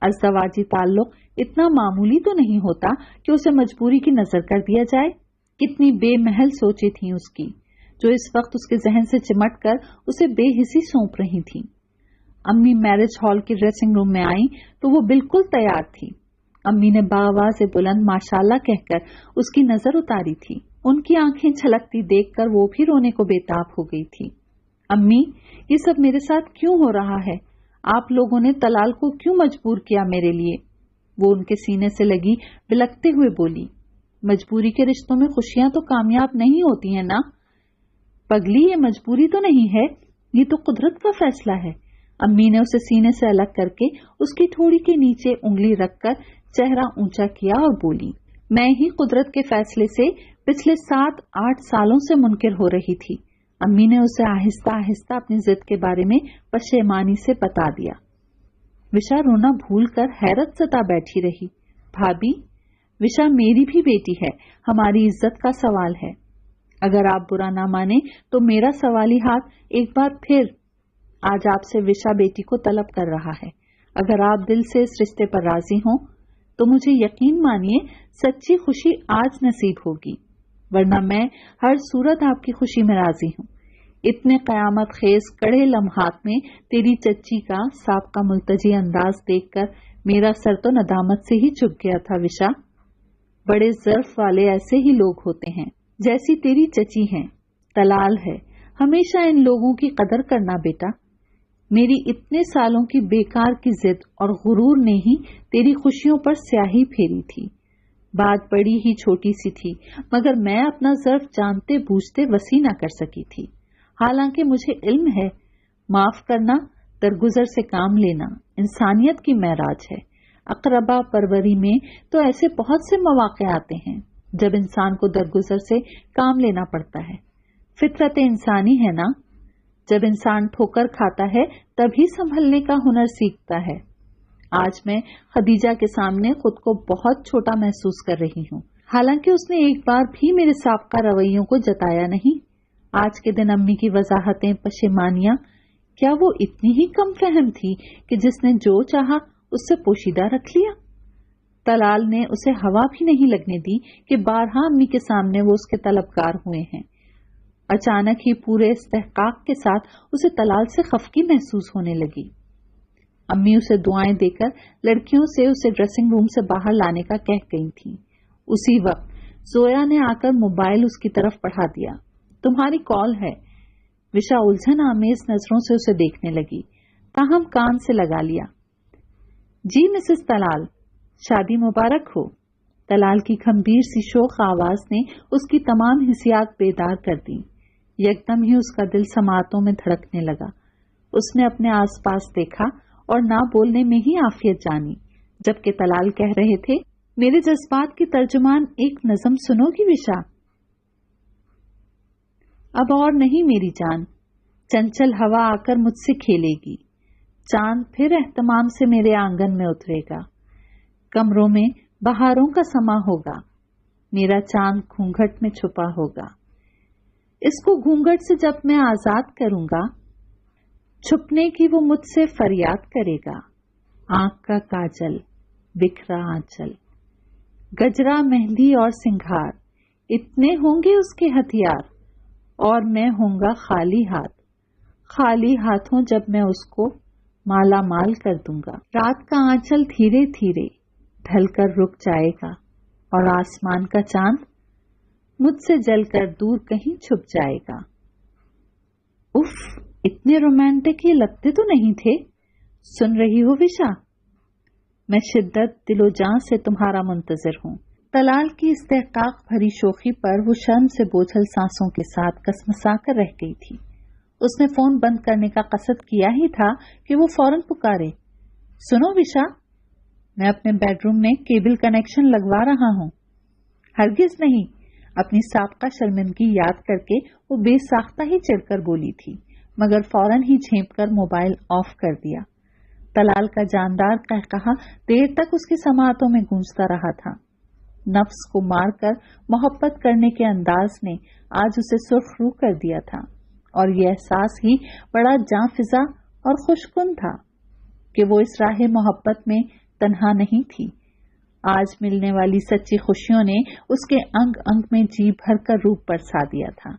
अज़दवाजी ताल्लुक इतना मामूली तो नहीं होता कि उसे मजबूरी की नजर कर दिया जाए। कितनी बेमहल सोचें थी उसकी, जो इस वक्त उसके जहन से चिमट कर उसे बेहिसी सौंप रही थी। अम्मी मैरिज हॉल के ड्रेसिंग रूम में आई तो वो बिल्कुल तैयार थी। अम्मी ने बाआवाज़ बुलंद माशाल्लाह कहकर उसकी नजर उतारी थी। उनकी आंखें छलकती देखकर वो भी रोने को बेताब हो गई थी। अम्मी, ये सब मेरे साथ क्यों हो रहा है? आप लोगों ने तलाल को क्यों मजबूर किया मेरे लिए? वो उनके सीने से लगी बिलखते हुए बोली। मजबूरी के रिश्तों में खुशियां तो कामयाब नहीं होती हैं ना पगली, ये मजबूरी तो नहीं है, ये तो कुदरत का फैसला है। अम्मी ने उसे सीने से अलग करके उसकी ठोड़ी के नीचे उंगली रखकर चेहरा ऊंचा किया और बोली, मैं ही कुदरत के फैसले से पिछले 7-8 सालों से मुनकिर हो रही थी। अम्मी ने उसे आहिस्ता आहिस्ता अपनी जिद के बारे में पशेमानी से बता दिया। विशा रोना भूलकर हैरत सता बैठी रही। भाभी, विशा मेरी भी बेटी है, हमारी इज्जत का सवाल है। अगर आप बुरा ना माने तो मेरा सवाली हाथ एक बार फिर आज आपसे विशा बेटी को तलब कर रहा है। अगर आप दिल से इस रिश्ते पर राजी हों तो मुझे यकीन मानिए सच्ची खुशी आज नसीब होगी, वरना मैं हर सूरत आपकी खुशी में राजी हूँ। इतने कयामत खेज कड़े लम्हात में तेरी चच्ची का साबका मुल्तजी अंदाज देखकर मेरा सर तो नदामत से ही झुक गया था। विशा, बड़े ज़र्फ वाले ऐसे ही लोग होते हैं जैसी तेरी चची हैं, तलाल है। हमेशा इन लोगों की कदर करना बेटा। मेरी इतने सालों की बेकार की जिद और गुरूर ने ही तेरी खुशियों पर स्याही फेरी थी। बात बड़ी ही छोटी सी थी, मगर मैं अपना ज़र्फ जानते बूझते वसी न कर सकी थी। हालांकि मुझे इल्म है, माफ करना, दरगुजर से काम लेना इंसानियत की महराज है। अकरबा परवरी में तो ऐसे बहुत से मौके आते हैं जब इंसान को दरगुजर से काम लेना पड़ता है। फितरत इंसानी है ना। जब इंसान ठोकर खाता है तभी संभलने का हुनर सीखता है। आज मैं खदीजा के सामने खुद को बहुत छोटा महसूस कर रही हूँ। हालांकि उसने एक बार भी मेरे साबका रवैयों को जताया नहीं। आज के दिन अम्मी की वजाहतें, पशेमानियां, क्या वो इतनी ही कम फहम थी कि जिसने जो चाहा उससे पोशीदा रख लिया? तलाल ने उसे हवा भी नहीं लगने दी कि बारहा अम्मी के सामने वो उसके तलबगार हुए हैं। अचानक ही पूरे इस्तेहकाक के साथ उसे तलाल से खफगी महसूस होने लगी। अम्मी उसे दुआएं देकर लड़कियों से उसे ड्रेसिंग रूम से बाहर लाने का कह गई थी। उसी वक्त जोया ने आकर मोबाइल उसकी तरफ बढ़ा दिया। तुम्हारी कॉल है। विशा उलझन आमेज नजरों से उसे देखने लगी, ताहम कान से लगा लिया। जी मिसेस तलाल, शादी मुबारक हो। तलाल की गंभीर सी शोख आवाज ने उसकी तमाम हिस्सियात बेदार कर दी। यकदम ही उसका दिल समातों में धड़कने लगा। उसने अपने आसपास देखा और ना बोलने में ही आफियत जानी, जबकि तलाल कह रहे थे, मेरे जज्बात की तर्जुमान एक नज़म सुनोगी विशा? अब और नहीं मेरी जान, चंचल हवा आकर मुझसे खेलेगी। चांद फिर एहतमाम से मेरे आंगन में उतरेगा। कमरों में बहारों का समा होगा। मेरा चांद घूंघट में छुपा होगा। इसको घूंघट से जब मैं आजाद करूंगा, छुपने की वो मुझसे फरियाद करेगा। आंख का काजल, बिखरा आंचल, गजरा, मेहंदी और सिंगार, इतने होंगे उसके हथियार, और मैं होऊंगा खाली हाथ। खाली हाथों जब मैं उसको माला माल कर दूंगा। रात का आंचल धीरे धीरे ڈھل کر رک جائے گا اور آسمان کا چاند مجھ سے جل کر دور کہیں چھپ جائے گا۔ اف، اتنے رومانٹک یہ لگتے تو نہیں تھے۔ سن رہی ہو وشا؟ میں شدت دل و جان سے تمہارا منتظر ہوں۔ طلال کی استحقاق بھری شوخی پر وہ شرم سے بوجھل سانسوں کے ساتھ کسمسا کر رہ گئی تھی۔ اس نے فون بند کرنے کا قصد کیا ہی تھا کہ وہ فوراً پکارے، سنو وشا، میں اپنے بیڈ روم میں کیبل کنیکشن لگوا رہا ہوں۔ ہرگز نہیں، اپنی سابقہ شرمندگی یاد کر کے وہ بے ساختہ ہی چڑھ کر بولی تھی، مگر فوراً ہی جھینپ کر موبائل آف کر دیا۔ طلال کا جاندار قہقہا دیر تک اس کی سماعتوں میں گونجتا رہا تھا۔ نفس کو مار کر محبت کرنے کے انداز نے آج اسے سرخ رو کر دیا تھا، اور یہ احساس ہی بڑا جاں فضا اور خوشکن تھا کہ وہ اس راہ محبت میں تنہا نہیں تھی۔ آج ملنے والی سچی خوشیوں نے اس کے انگ انگ میں جی بھر کر روپ برسا دیا تھا۔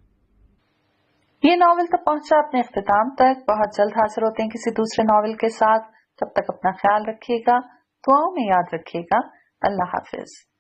یہ ناول تک پہنچا اپنے اختتام تک۔ بہت جلد حاضر ہوتے ہیں کسی دوسرے ناول کے ساتھ۔ تب تک اپنا خیال رکھیے گا، دعاؤں میں یاد رکھیے گا۔ اللہ حافظ۔